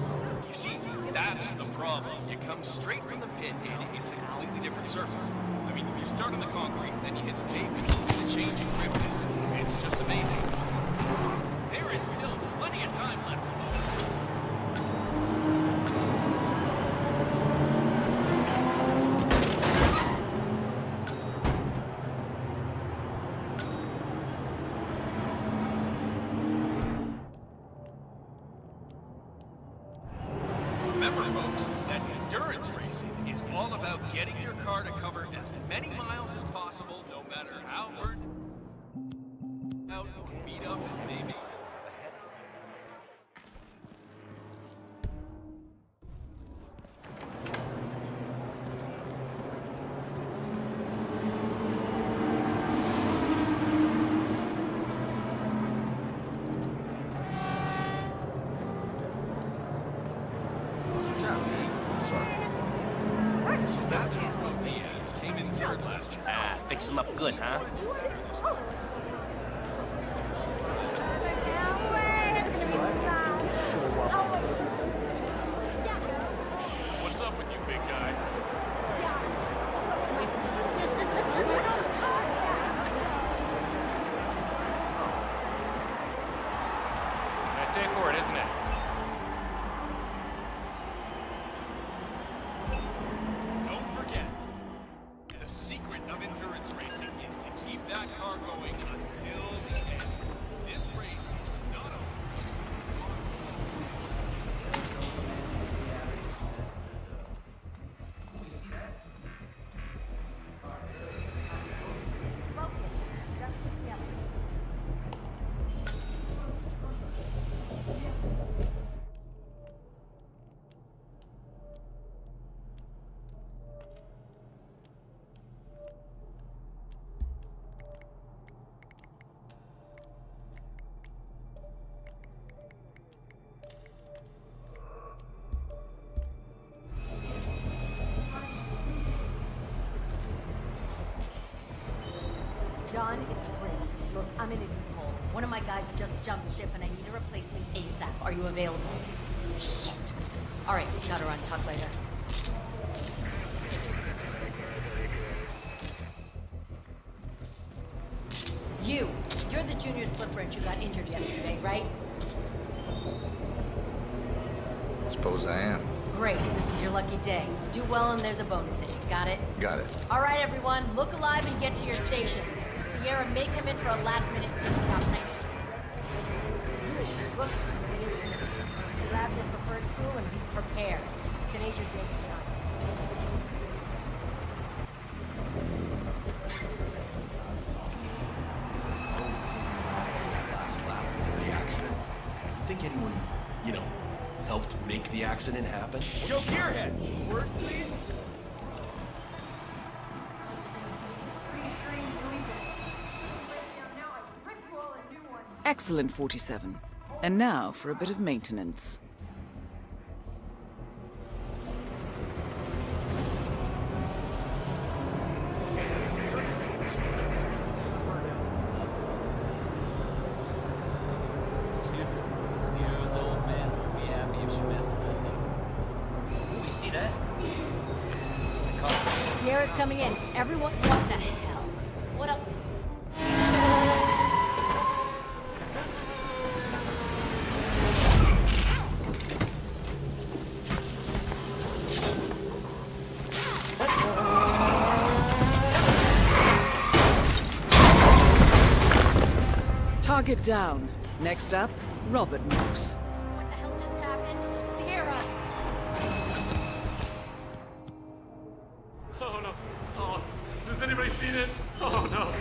You see, that's the problem. You come straight from the pit, and it's a completely different surface. I mean, you start on the concrete, then you hit the pavement, and the change in grip is... It's just amazing. There is still plenty of time left. Remember, folks, that endurance racing Get your car to cover as many miles as possible, no matter how burned out or beat up it may be. So that's where Diaz came in third last year. Ah, fix him up good, huh? What's up with you, big guy? Nice day for it, isn't it? Don't forget, the secret of endurance racing is to keep that car going until the end. This race is not over. John, it's Bryn. Look, I'm in a deep hole. One of my guys just jumped ship and I need a replacement ASAP. Are you available? Shit. All right, ﷺ, later. You're the junior slip wrench who got injured yesterday, right? Suppose I am. Great, this is your lucky day. Do well and there's a bonus in it. Got it? Got it. All right, everyone, look alive and get to your stations. Sierra may come in for a last-minute pit stop right now. Grab your preferred tool and be prepared. Today's your day, John. The accident. Think anyone, helped make the accident happen? Yo, Gearhead! Word, please? Excellent, 47. And now for a bit of maintenance. Sierra's old man would be happy if she messes this up. Ooh, you see that? Sierra's coming in. Everyone, what the hell? What up? Target down. Next up, Robert Knox. What the hell just happened? Sierra! Oh no. Oh, has anybody seen it? Oh no.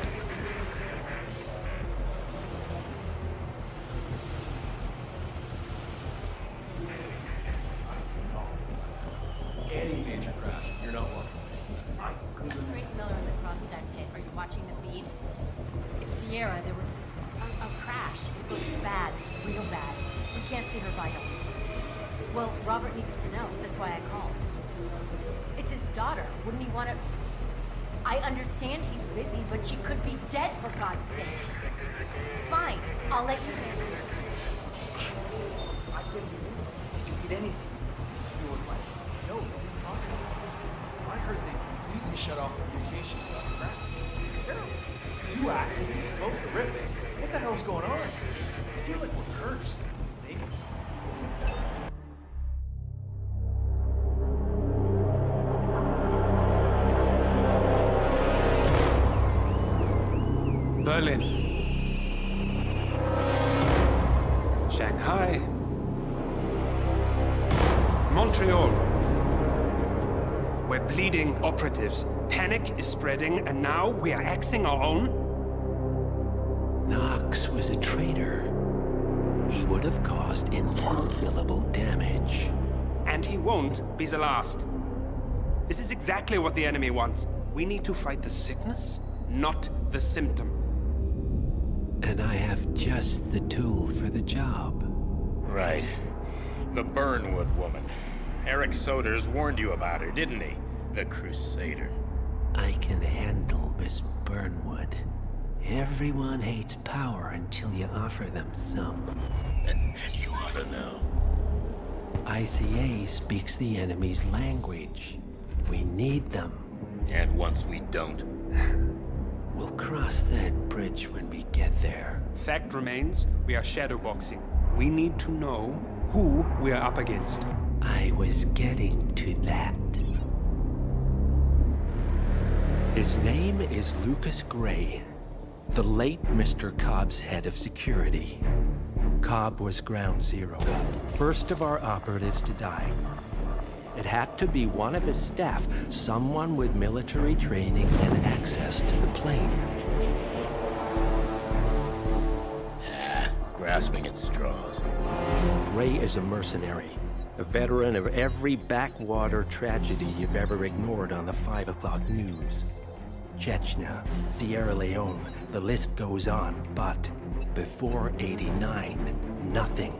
Any major crash, you're not welcome. Grace Miller in the Kronstadt pit. Are you watching the feed? It's Sierra. There were a crash. It looks bad. Real bad. We can't see her vitals. Well, Robert needs to know. That's why I called. It's his daughter. Wouldn't he want to... I understand he's busy, but she could be dead, for God's sake. Fine. I'll let you know. I couldn't believe it. Did you get anything? You were like, no, it's possible. I heard they completely shut off communications about the crash. Terrible. 2 accidents, both horrific. What the hell's going on? I feel like we're cursed. Maybe. Berlin. Shanghai. Montreal. We're bleeding. leading operatives. Panic is spreading, and now we are axing our own? Knox was a traitor. He would have caused incalculable damage. And he won't be the last. This is exactly what the enemy wants. We need to fight the sickness, not the symptom. And I have just the tool for the job. Right. The Burnwood woman. Eric Soders warned you about her, didn't he? The Crusader. I can handle Miss Burnwood. Everyone hates power until you offer them some. And you ought to know. ICA speaks the enemy's language. We need them. And once we don't? We'll cross that bridge when we get there. Fact remains, we are shadowboxing. We need to know who we are up against. I was getting to that. His name is Lucas Gray, the late Mr. Cobb's head of security. Cobb was ground zero, first of our operatives to die. It had to be one of his staff, someone with military training and access to the plane. Grasping at straws. Gray is a mercenary, a veteran of every backwater tragedy you've ever ignored on the 5 o'clock news. Chechnya, Sierra Leone, the list goes on, but before '89, nothing.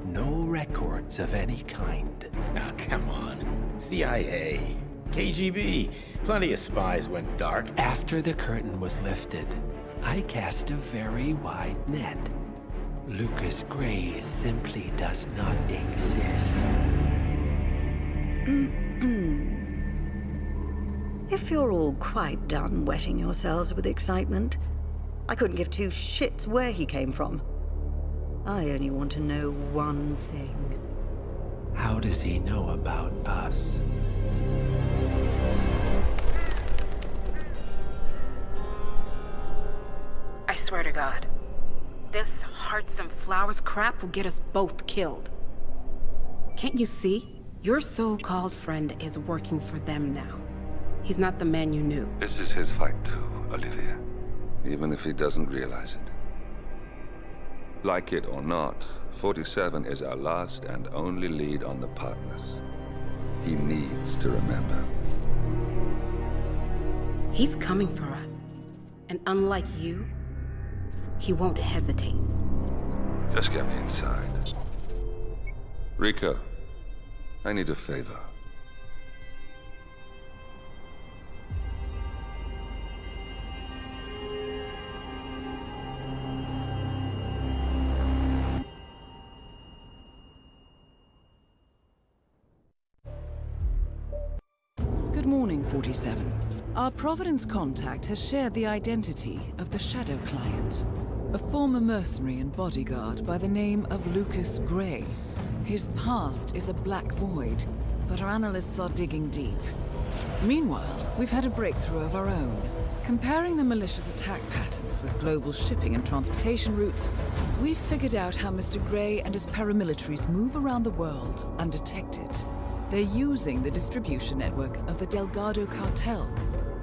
No records of any kind. Now, come on. CIA, KGB, plenty of spies went dark. After the curtain was lifted, I cast a very wide net. Lucas Gray simply does not exist. If you're all quite done wetting yourselves with excitement, I couldn't give two shits where he came from. I only want to know one thing. How does he know about us? I swear to God, this hearts and flowers crap will get us both killed. Can't you see? Your so-called friend is working for them now. He's not the man you knew. This is his fight too, Olivia. Even if he doesn't realize it. Like it or not, 47 is our last and only lead on the partners. He needs to remember. He's coming for us. And unlike you, he won't hesitate. Just get me inside. Rico, I need a favor. Good morning, 47. Our Providence contact has shared the identity of the Shadow Client, a former mercenary and bodyguard by the name of Lucas Gray. His past is a black void, but our analysts are digging deep. Meanwhile, we've had a breakthrough of our own. Comparing the malicious attack patterns with global shipping and transportation routes, we've figured out how Mr. Gray and his paramilitaries move around the world undetected. They're using the distribution network of the Delgado cartel,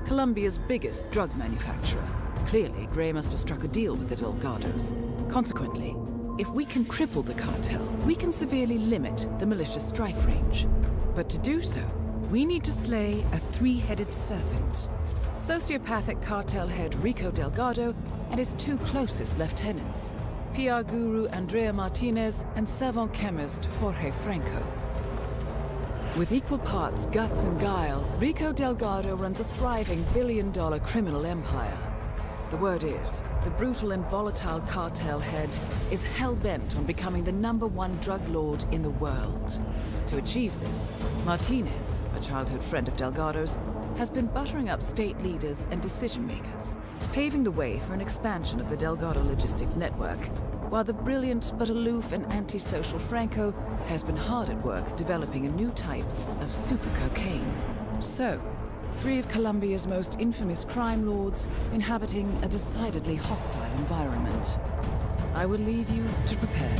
Colombia's biggest drug manufacturer. Clearly, Gray must have struck a deal with the Delgados. Consequently, if we can cripple the cartel, we can severely limit the militia's strike range. But to do so, we need to slay a three-headed serpent. Sociopathic cartel head Rico Delgado and his two closest lieutenants, PR guru Andrea Martinez and savant chemist Jorge Franco. With equal parts guts and guile, Rico Delgado runs a thriving billion-dollar criminal empire. The word is, the brutal and volatile cartel head is hell-bent on becoming the #1 drug lord in the world. To achieve this, Martinez, a childhood friend of Delgado's, has been buttering up state leaders and decision-makers, paving the way for an expansion of the Delgado logistics network, while the brilliant but aloof and antisocial Franco has been hard at work developing a new type of super cocaine. So, 3 of Colombia's most infamous crime lords inhabiting a decidedly hostile environment. I will leave you to prepare.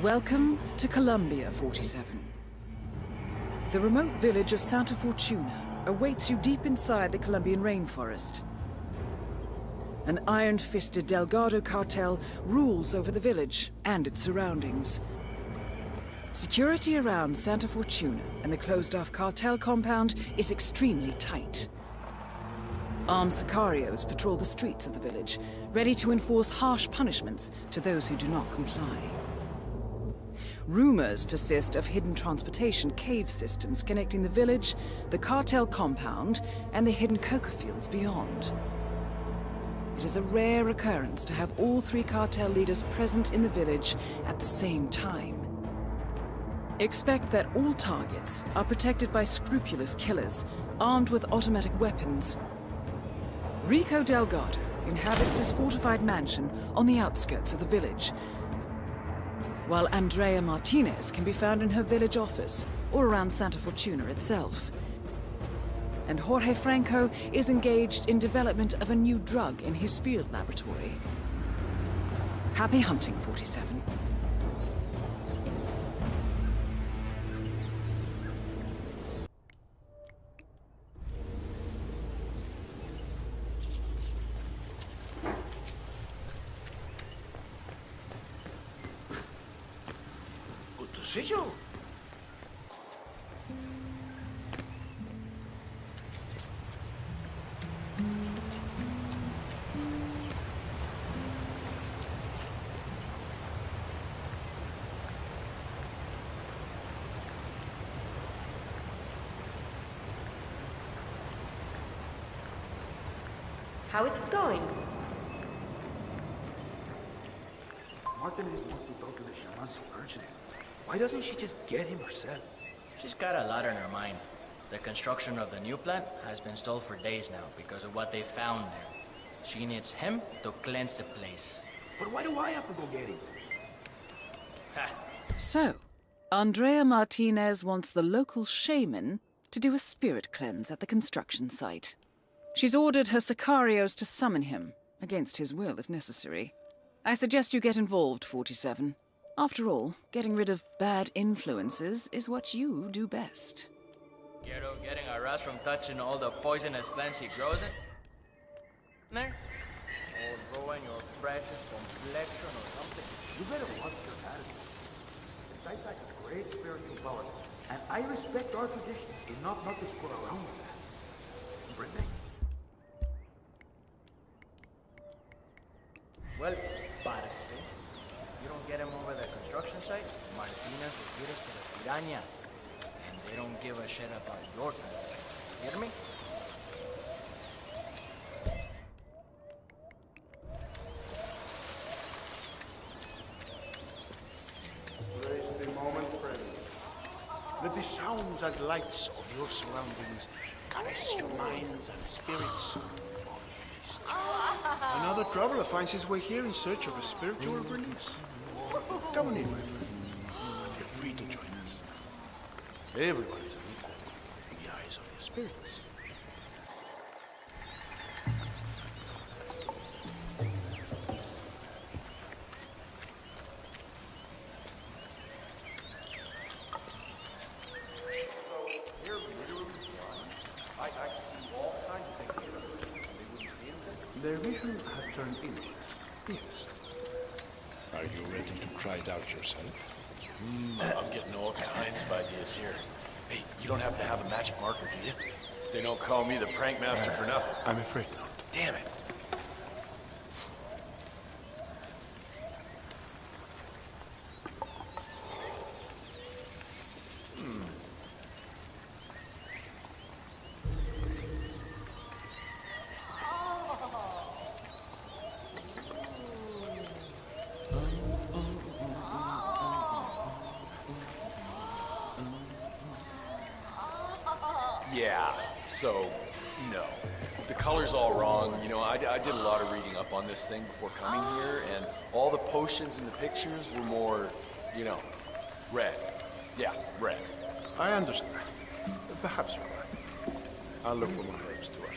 Welcome to Columbia, 47. The remote village of Santa Fortuna awaits you deep inside the Colombian rainforest. An iron-fisted Delgado cartel rules over the village and its surroundings. Security around Santa Fortuna and the closed-off cartel compound is extremely tight. Armed sicarios patrol the streets of the village, ready to enforce harsh punishments to those who do not comply. Rumors persist of hidden transportation cave systems connecting the village, the cartel compound, and the hidden coca fields beyond. It is a rare occurrence to have all three cartel leaders present in the village at the same time. Expect that all targets are protected by scrupulous killers, armed with automatic weapons. Rico Delgado inhabits his fortified mansion on the outskirts of the village, while Andrea Martinez can be found in her village office or around Santa Fortuna itself. And Jorge Franco is engaged in development of a new drug in his field laboratory. Happy hunting, 47. ոտոսեյո։ How is it going? Martinez wants to talk to the shaman so urgently. Why doesn't she just get him herself? She's got a lot on her mind. The construction of the new plant has been stalled for days now because of what they found there. She needs him to cleanse the place. But why do I have to go get him? So, Andrea Martinez wants the local shaman to do a spirit cleanse at the construction site. She's ordered her sicarios to summon him, against his will if necessary. I suggest you get involved, 47. After all, getting rid of bad influences is what you do best. Quiero getting a rust from touching all the poisonous plants he grows in? There? Or growing your precious complexion or something? You better watch your attitude. The site has great spiritual power, and I respect our tradition enough not to screw around with that. Comprende? Well, parece. You don't get him over the construction site, Martinez will get us to the piranha. And they don't give a shit about your country. Hear me? Praise the moment, friends. Let the sounds and lights of your surroundings caress your minds and spirits. Another traveler finds his way here in search of a spiritual release. Come on in, my friend. Feel free to join us. Everyone is an equal in the eyes of the spirits. Their vision has turned inward. Yes. Are you ready to try it out yourself? I'm getting all kinds of ideas here. Hey, you don't happen to have a magic marker, do you? They don't call me the prank master for nothing. I'm afraid not. Damn it. Yeah, so, no. The color's all wrong. You know, I did a lot of reading up on this thing before coming here, and all the potions in the pictures were more, you know, red. Yeah, red. I understand. Perhaps you're right. I'll look for more herbs to us.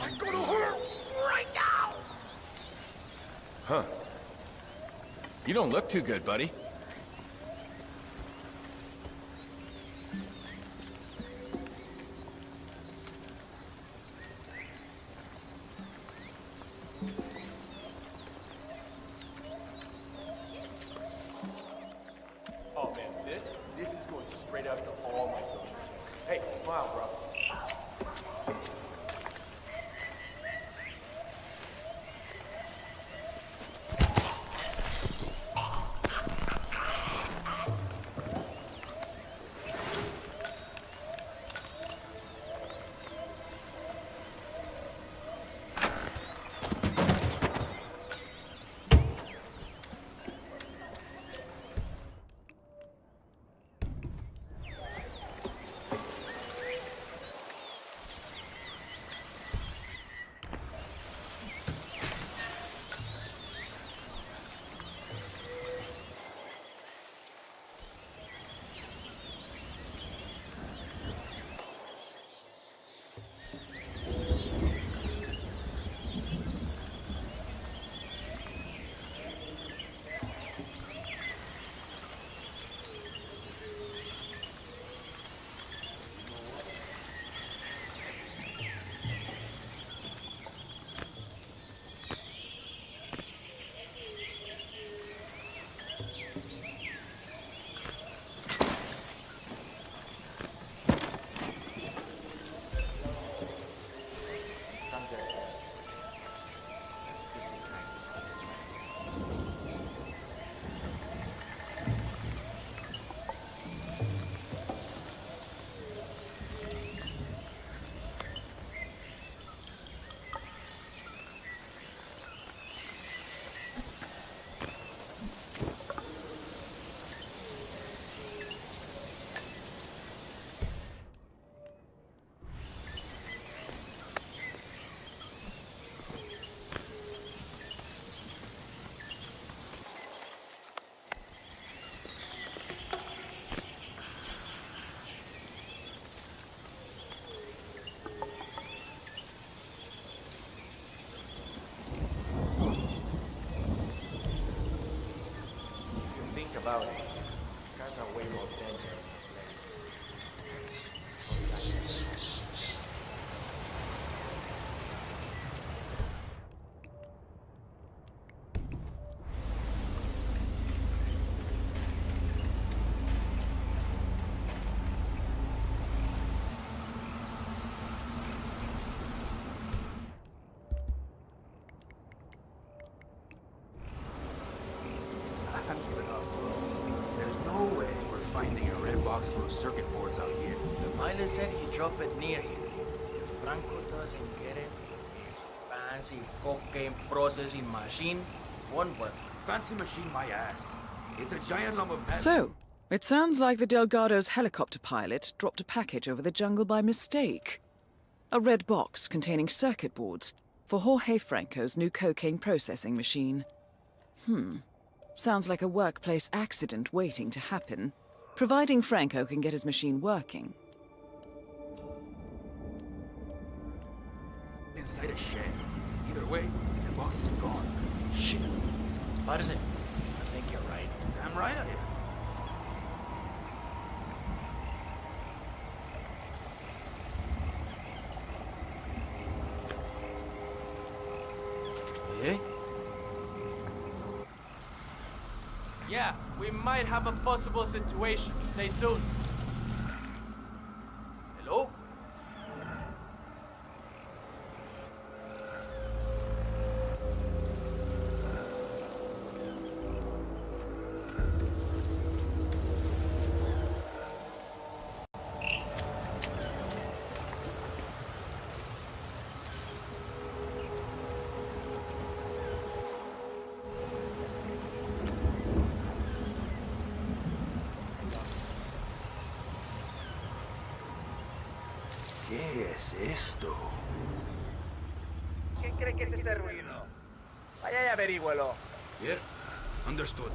I'm gonna hurt right now! Huh. You don't look too good, buddy. Oh man, this is going straight out to all my socials. Hey, smile, bro. About it. Cars are way more dangerous through circuit boards out here. The miner said he dropped it near here. If Franco doesn't get it, his fancy cocaine processing machine won't work. Fancy machine my ass. It's a giant lump of metal. So, it sounds like the Delgado's helicopter pilot dropped a package over the jungle by mistake. A red box containing circuit boards for Jorge Franco's new cocaine processing machine. Sounds like a workplace accident waiting to happen, providing Franco can get his machine working. inside a shed. Either way, the box is gone. Shit. What is it? I think you're right. Damn right I am. Yeah? Yeah, we might have a possible situation. Stay tuned. Hello? ¿Qué es esto? ¿Qué cree que es ese ruido? Vaya y averígüelo. Yeah, understood.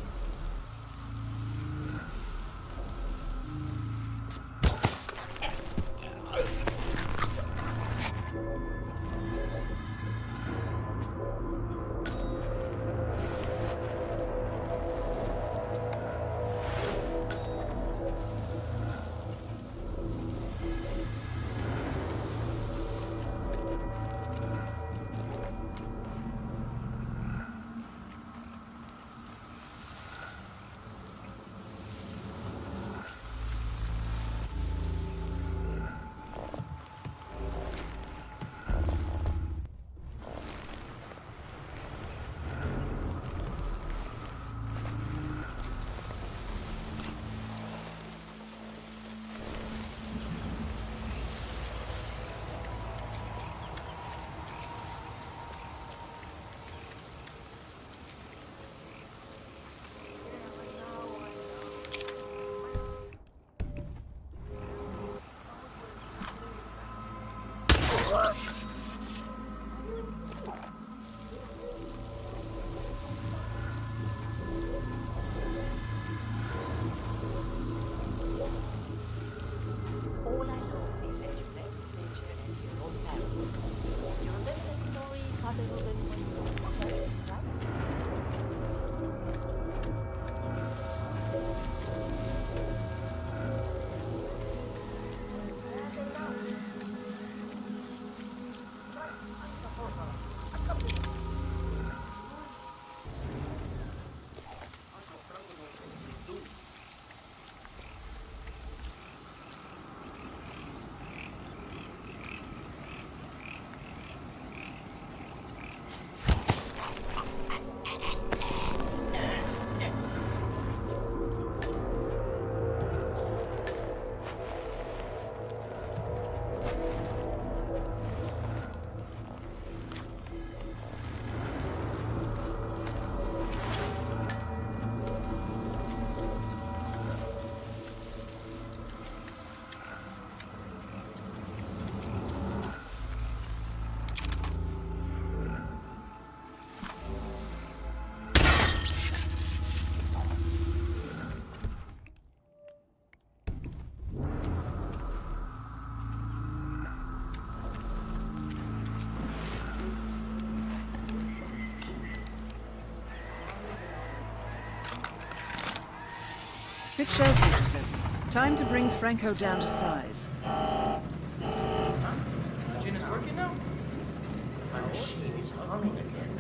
All I know is that you met nature and your own family. You remember that story Father Ruben was right? Good show, ﷺ. Time to bring Franco down to size. Machine is working now? My machine is humming again.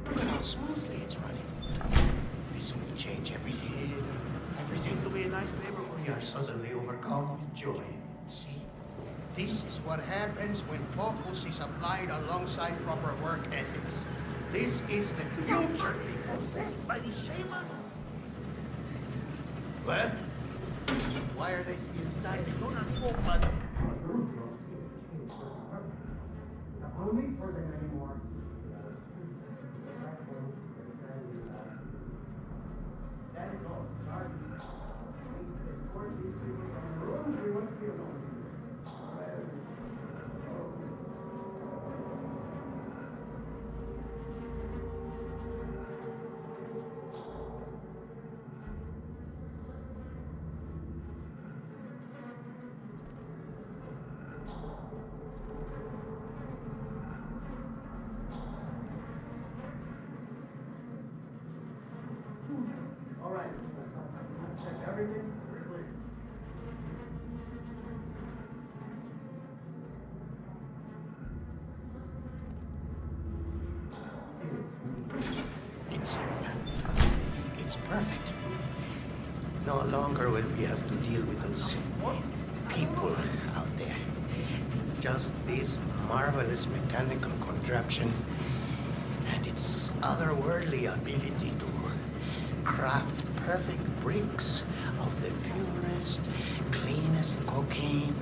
Look at how smoothly it's running. This will change everything. Everything will be a nice neighborhood. We are suddenly overcome with joy. See? This is what happens when focus is applied alongside proper work ethics. This is the future. Possessed by the shaman. What? Why are they still stuck? No need for them anymore. That is all. Sorry. All right. Check everything. We're clear. It's perfect. No longer will we have to deal with those people out there. Just this marvelous mechanical contraption and its otherworldly ability to craft perfect bricks of the purest, cleanest cocaine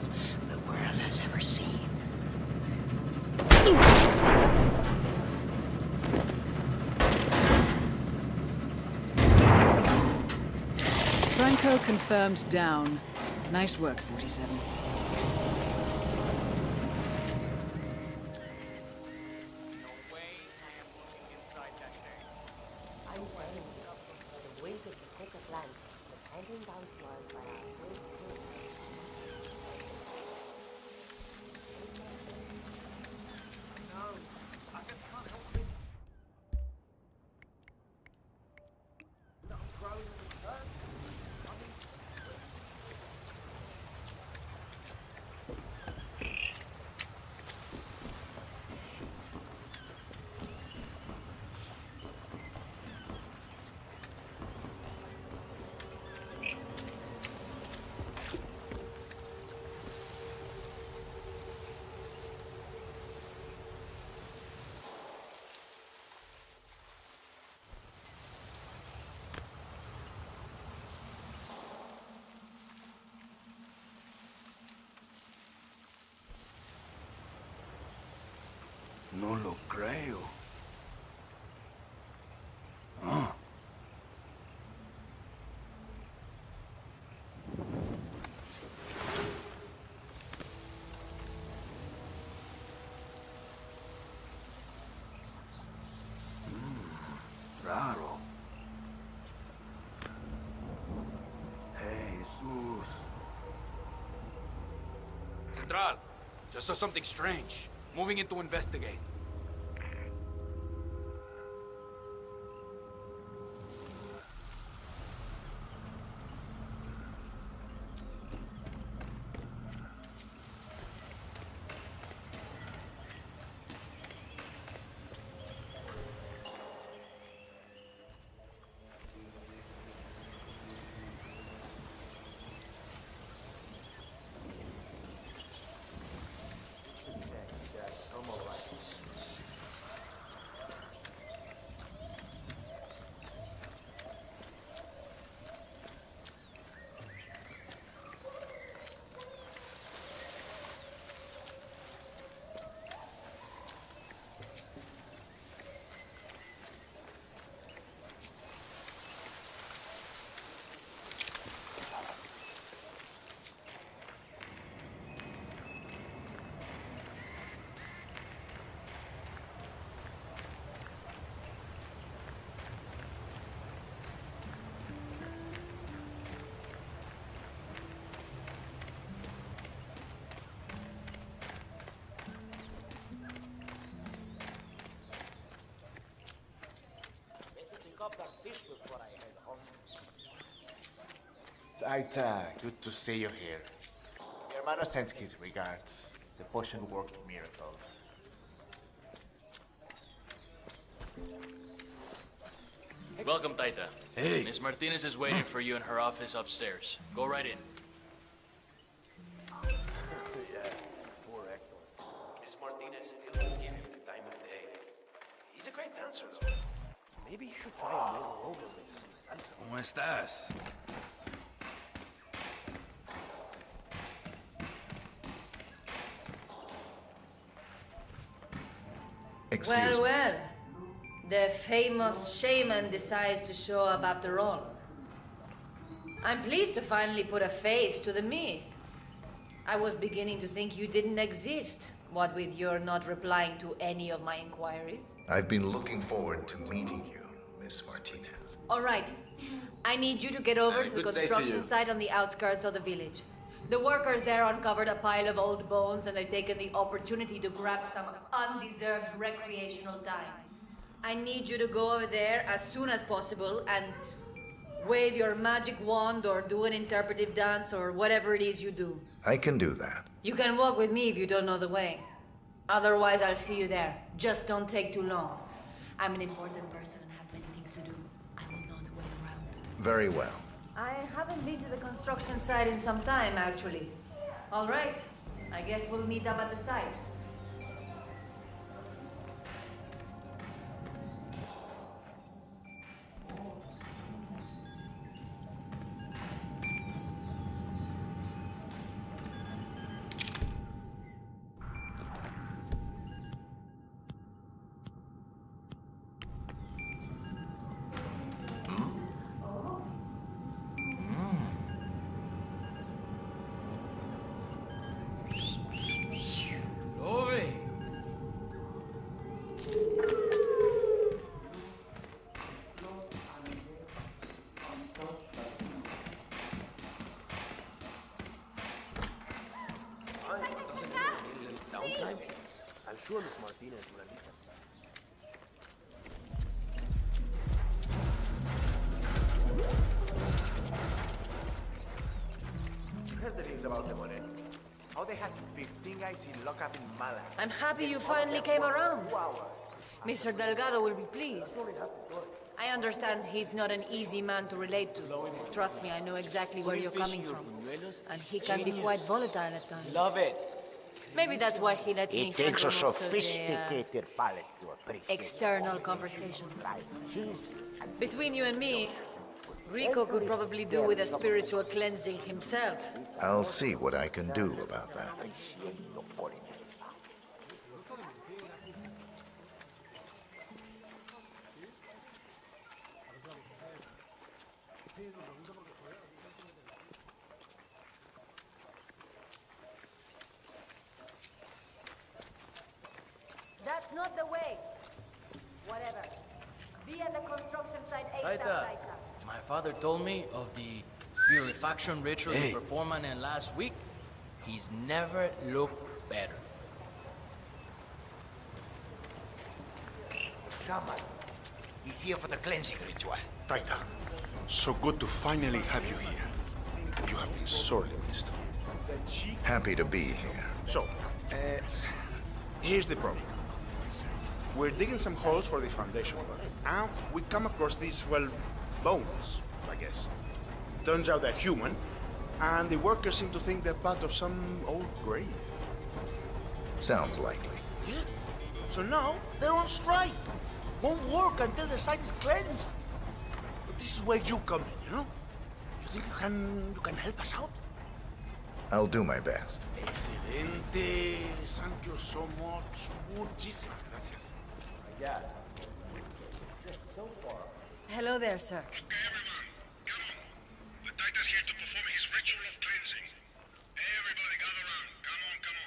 the world has ever seen. Franco confirmed down. Nice work, 47. I'm waiting for the wings of the coca plant, depending down floors by our first No, I just can't help it. No, I'm growing in the curve. No lo creo. Ah. Raro. Jesus. Central, just saw something strange. Moving in to investigate. Zaita, good to see you here. Hermano sends his regards. The potion worked miracles. Welcome, Taita. Hey. Miss Martinez is waiting for you in her office upstairs. Go right in. Yeah, poor Hector. Miss Martinez still won't give him the time of day. He's a great dancer, though. Maybe you should try a little over with ¿Cómo estás? Well, well. The famous shaman decides to show up after all. I'm pleased to finally put a face to the myth. I was beginning to think you didn't exist, what with your not replying to any of my inquiries. I've been looking forward to meeting you, Miss Martinez. All right. I need you to get over to the construction site on the outskirts of the village. The workers there uncovered a pile of old bones and they've taken the opportunity to grab some undeserved recreational time. I need you to go over there as soon as possible and wave your magic wand or do an interpretive dance or whatever it is you do. I can do that. You can walk with me if you don't know the way. Otherwise, I'll see you there. Just don't take too long. I'm an important person and have many things to do. I will not wait around. Very well. I haven't been to the construction site in some time, actually. All right. I guess we'll meet up at the site. I'm sure Miss Martinez will at least Here's the things about the ďономἏ. How they had 15 guys in lockup in Malaga. I'm happy you finally came around. Mr. Delgado will be pleased. I understand he's not an easy man to relate to. Trust me, I know exactly where you're coming from. And he can be quite volatile at times. love it. Maybe that's why he lets me It takes a handle most of the, sophisticated palate to appreciate external conversations. Between you and me, Rico could probably do with a spiritual cleansing himself. I'll see what I can do about that. That's not the way. Whatever. Be at the construction site ASAP, Taita, my father told me of the purification ritual you performed on him last week. He's never looked better. Shaman, he's here for the cleansing ritual. Taita, so good to finally have you here. You have been sorely missed. Happy to be here. So, here's the problem. We're digging some holes for the foundation work, and we come across these, well, bones, I guess. Turns out they're human, and the workers seem to think they're part of some old grave. Sounds likely. Yeah. So now they're on strike. Won't work until the site is cleansed. But this is where you come in, you know? You think you can help us out? I'll do my best. Excelente. Thank you so much. Muchísimas gracias. Yeah. Just so far. Hello there, sir. The Taita's here to perform his ritual of cleansing. Everybody gather around. Come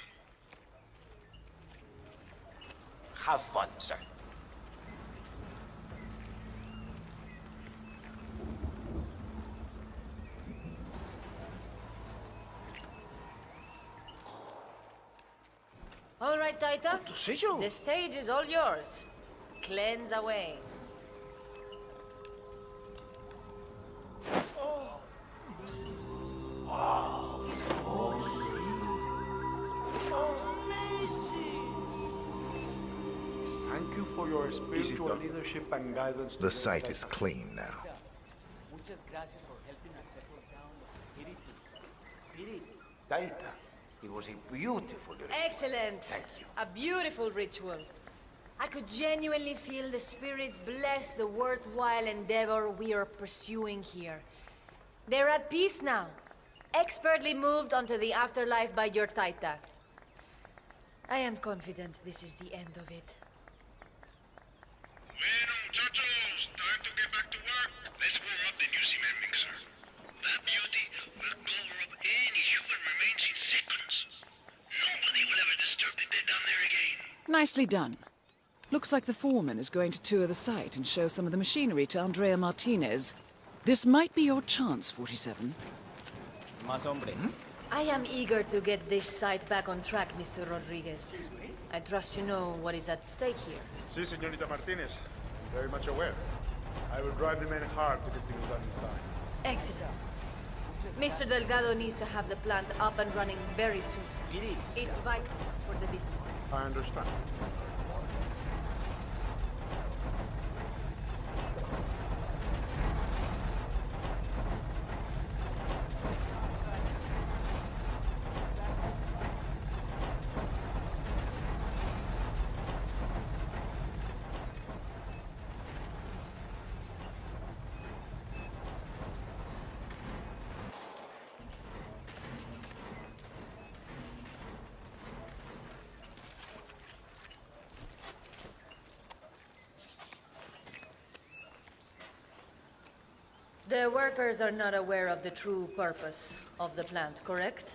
on. Have fun, sir. All right, Taita. Good to see you. The stage is all yours. Cleanse away. Thank you for your spiritual leadership and guidance. The site is clean now. Muchas gracias for helping us settle down the spirits. Taita, it was a beautiful ritual. Excellent. Thank you. A beautiful ritual. I could genuinely feel the spirits bless the worthwhile endeavor we are pursuing here. They're at peace now, expertly moved onto the afterlife by your Taita. I am confident this is the end of it. Bueno, muchachos, time to get back to work. Let's warm up the new cement mixer. That beauty will cover up any human remains in seconds. Nobody will ever disturb the dead down there again. Nicely done. Looks like the foreman is going to tour the site and show some of the machinery to ﷺ. This might be your chance, 47. Más hombre. I am eager to get this site back on track, Mr. Rodriguez. I trust you know what is at stake here. Si, Señorita Martinez. I'm very much aware. I will drive the men hard to get things done inside. Excellent. Mr. Delgado needs to have the plant up and running very soon. It's vital for the business. I understand. The workers are not aware of the true purpose of the plant, correct?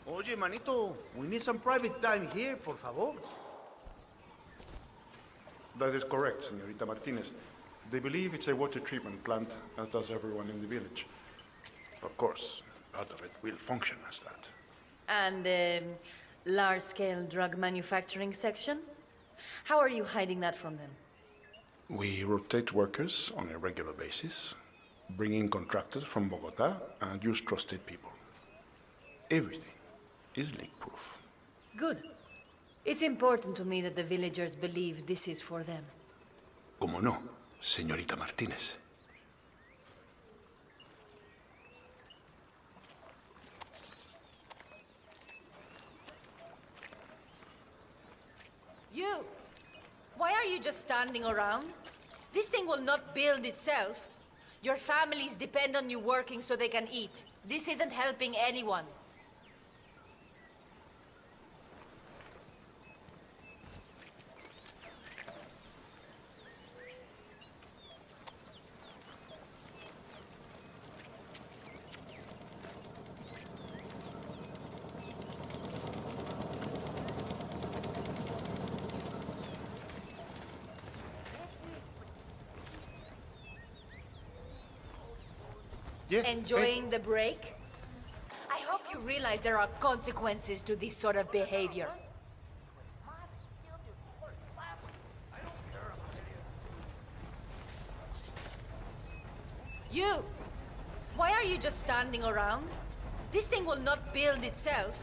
Oye, manito, we need some private time here, por favor. That is correct, Señorita Martinez. They believe it's a water treatment plant, as does everyone in the village. Of course, part of it will function as that. And the large-scale drug manufacturing section? How are you hiding that from them? We rotate workers on a regular basis, bring in contractors from Bogota, and use trusted people. Everything is leak-proof. Good. It's important to me that the villagers believe this is for them. Como no, Señorita Martinez. You! Why are you just standing around? This thing will not build itself. Your families depend on you working so they can eat. This isn't helping anyone. Yeah, Enjoying the break? I hope you realize there are consequences to this sort of behavior. You! Why are you just standing around? This thing will not build itself.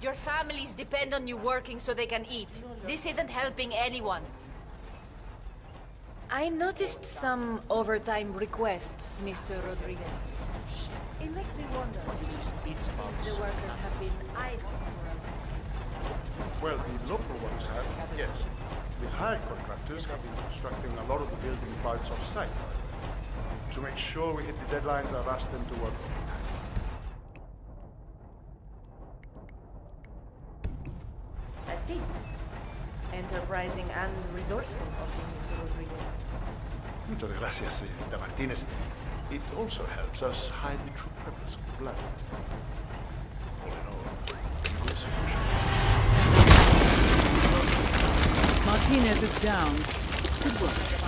Your families depend on you working so they can eat. This isn't helping anyone. I noticed some overtime requests, Mr. Rodriguez. It makes me wonder if the workers have been idle Well, the local ones have, yes. The hired contractors have been constructing a lot of the building parts off-site. To make sure we hit the deadlines, I've asked them to work overtime. I see. Enterprising and resourceful of you, Mr. Rodriguez. Muchas gracias, Señorita Martinez. It also helps us hide the true purpose of the plan. All in all, good solution. Martinez is down. Good work.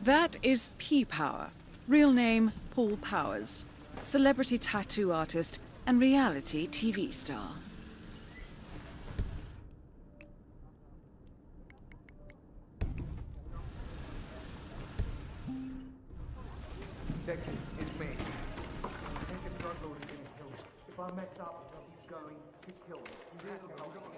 That is P-Power. Real name, Paul Powers. Celebrity tattoo artist and reality TV star. Dixon, it's me. I think the drug lord is gonna kill me. If I mess up, he's going to kill me. You really know what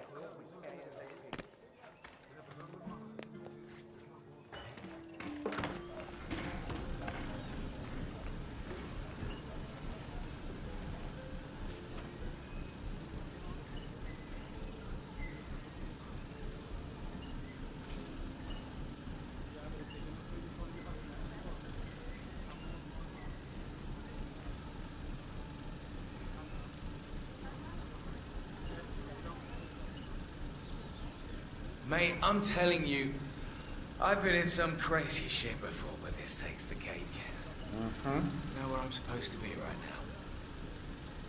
Mate, I'm telling you, I've been in some crazy shit before, but this takes the cake. Mm-hmm. You know where I'm supposed to be right now?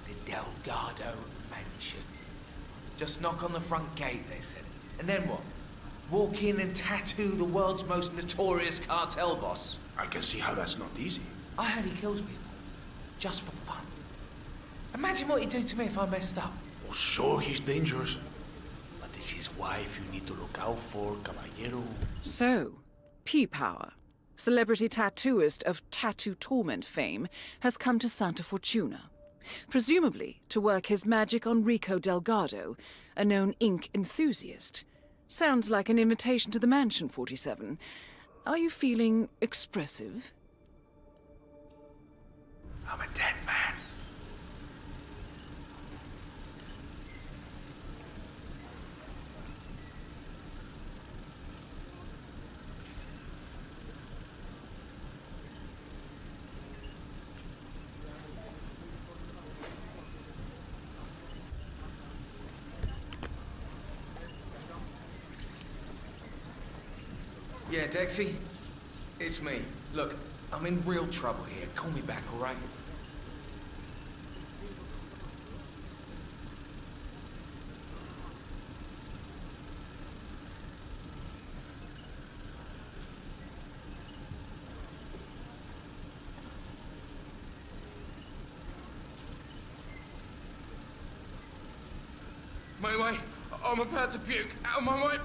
The Delgado mansion. Just knock on the front gate, they said. And then what? Walk in and tattoo the world's most notorious cartel boss. I can see how that's not easy. I heard he kills people. Just for fun. Imagine what he'd do to me if I messed up. Oh, sure, he's dangerous. But it's his wife you need to look out for, caballero. So, P-Power, celebrity tattooist of tattoo torment fame, has come to Santa Fortuna. Presumably to work his magic on ď๋î, a known ink enthusiast. Sounds like an invitation to the mansion, 47. Are you feeling expressive? I'm a dead man. Yeah, Dexy? It's me. Look, I'm in real trouble here. Call me back, all right? Wait, I'm about to puke. Out of my way.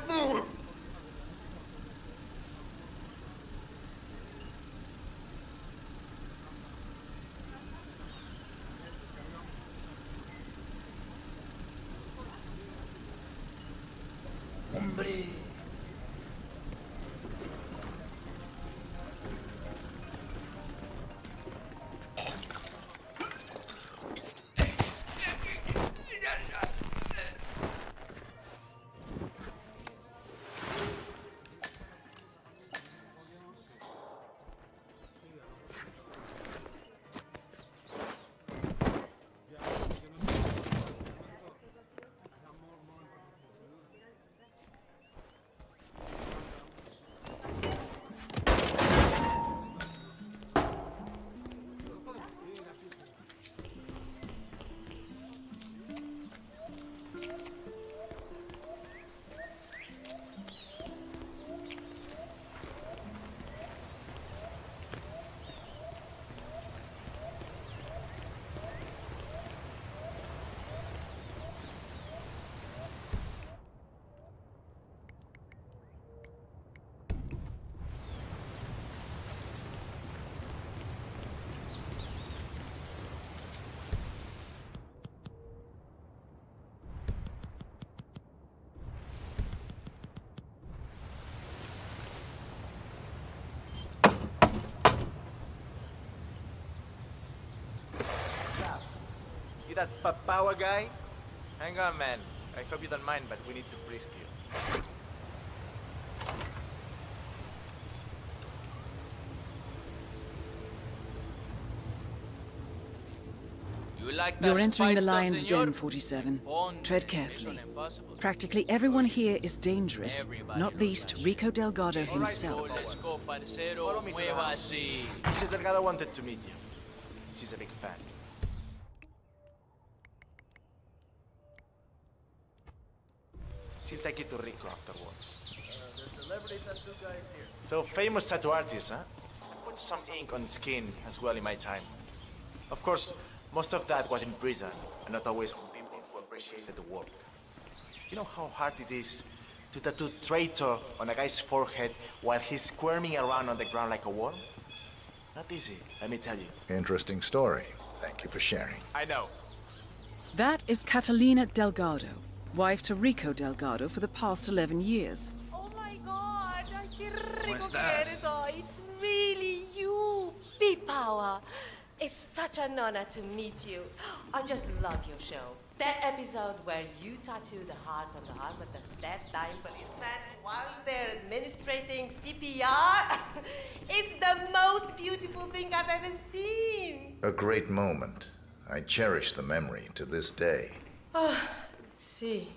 That power guy? Hang on, man. I hope you don't mind, but we need to frisk you. You're entering the lion's den, 47. Tread carefully. Practically everyone here is dangerous, not least ď๋î himself. Follow me to the house. Mrs. Delgado wanted to meet you. She's a big fan. She'll take you to Rico afterwards. The celebrity tattoo guy here. So, famous tattoo artist, huh? Put some ink on skin as well in my time. Of course, most of that was in prison, and not always from people who appreciated the work. You know how hard it is to tattoo traitor on a guy's forehead while he's squirming around on the ground like a worm? Not easy, let me tell you. Interesting story. Thank you for sharing. I know. That is Catalina Delgado, wife to Rico Delgado for the past 11 years. Oh my god, qué rico que that? eres. Oh, it's really you, P-Power. It's such an honor to meet you. I just love your show. That episode where you tattoo the heart on the arm of the dead dying policeman while they're administrating CPR. It's the most beautiful thing I've ever seen. A great moment. I cherish the memory to this day. See.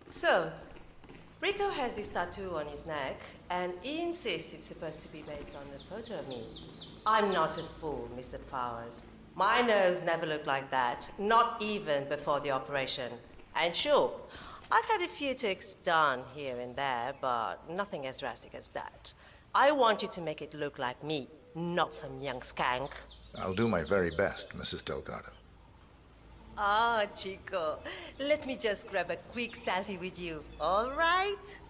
So, Rico has this tattoo on his neck, and he insists it's supposed to be based on the photo of me. I'm not a fool, Mr. Powers. My nose never looked like that, not even before the operation. And sure, I've had a few ticks done here and there, but nothing as drastic as that. I want you to make it look like me, not some young skank. I'll do my very best, Mrs. Delgado. Ah, Chico, let me just grab a quick selfie with you, all right?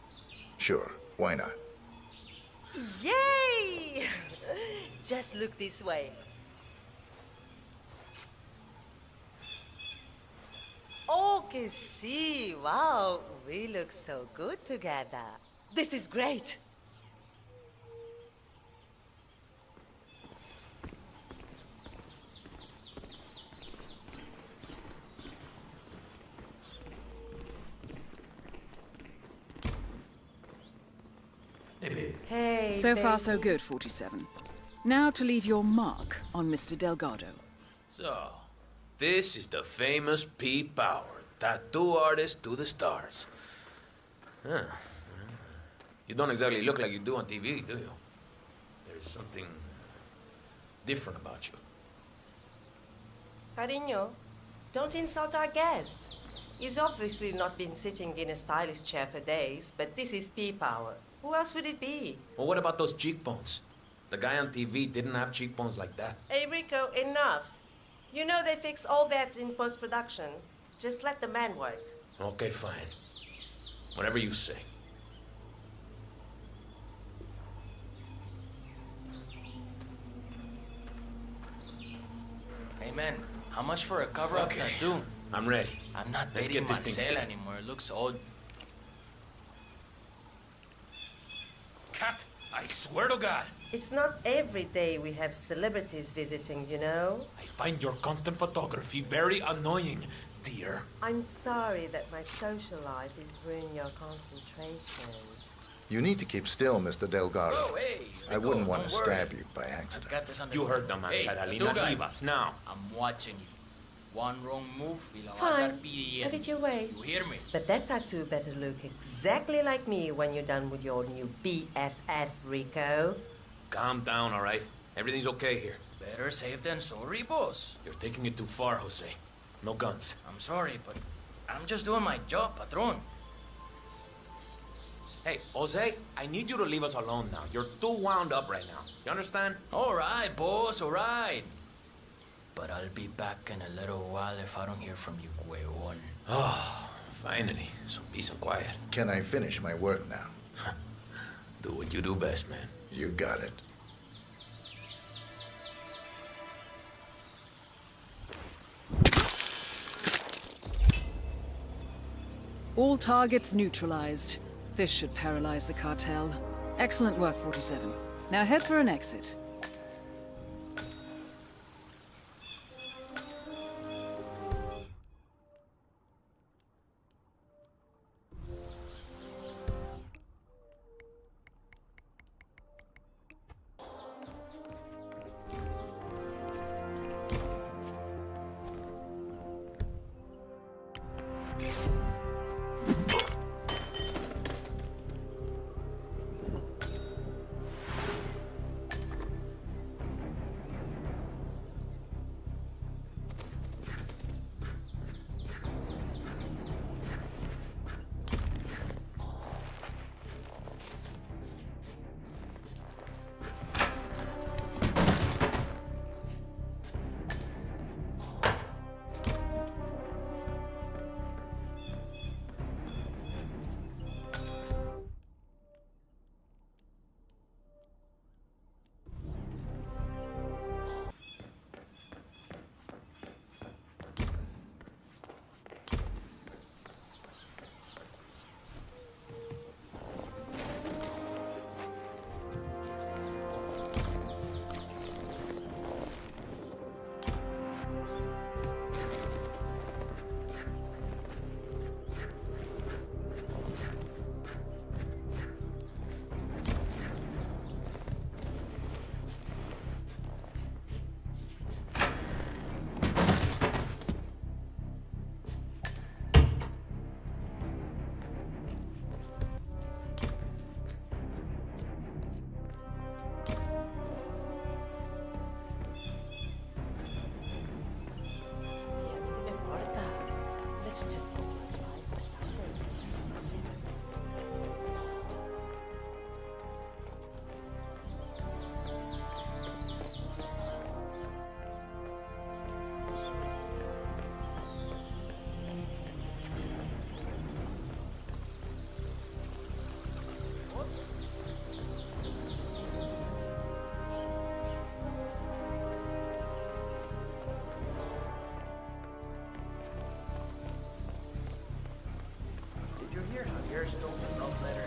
Sure, why not? Yay! Just look this way. Oh, que sí, wow, we look so good together. This is great. Hey, so far, so good, 47. Now to leave your mark on Mr. Delgado. So, this is the famous P. Power, tattoo artist to the stars. Huh. You don't exactly look like you do on TV, do you? There's something different about you. Cariño, don't insult our guest. He's obviously not been sitting in a stylish chair for days, but this is P. Power. Who else would it be? Well, what about those cheekbones? The guy on TV didn't have cheekbones like that. Hey, Rico, enough. You know they fix all that in post-production. Just let the man work. Okay, fine. Whatever you say. Hey, man, how much for a cover-up tattoo? I'm ready. I'm not Let's dating get this thing Marcel fixed. anymore. It looks old. Cut! I swear to God! It's not every day we have celebrities visiting, you know? I find your constant photography very annoying, dear. I'm sorry that my social life is ruining your concentration. You need to keep still, Mr. Delgado. Oh, hey, I Rico, wouldn't want to don't worry. stab you by accident. Got this under You control. heard the man, Hey, Catalina. tattoo guy. Leave us now. I'm watching you. One wrong move, y la vas a Fine, pillar. have it your way. You hear me? But that tattoo better look exactly like me when you're done with your new BFF, Rico. Calm down, all right? Everything's okay here. Better safe than sorry, boss. You're taking it too far, Jose. No guns. I'm sorry, but I'm just doing my job, patron. Hey, Jose, I need you to leave us alone now. You're too wound up right now. You understand? All right, boss, all right. But I'll be back in a little while if I don't hear from you, huevón. Oh, finally. Some peace and quiet. Can I finish my work now? Do what you do best, man. You got it. All targets neutralized. This should paralyze the cartel. Excellent work, 47. Now head for an exit. Let's just go. Did you hear how Harris stole the love letter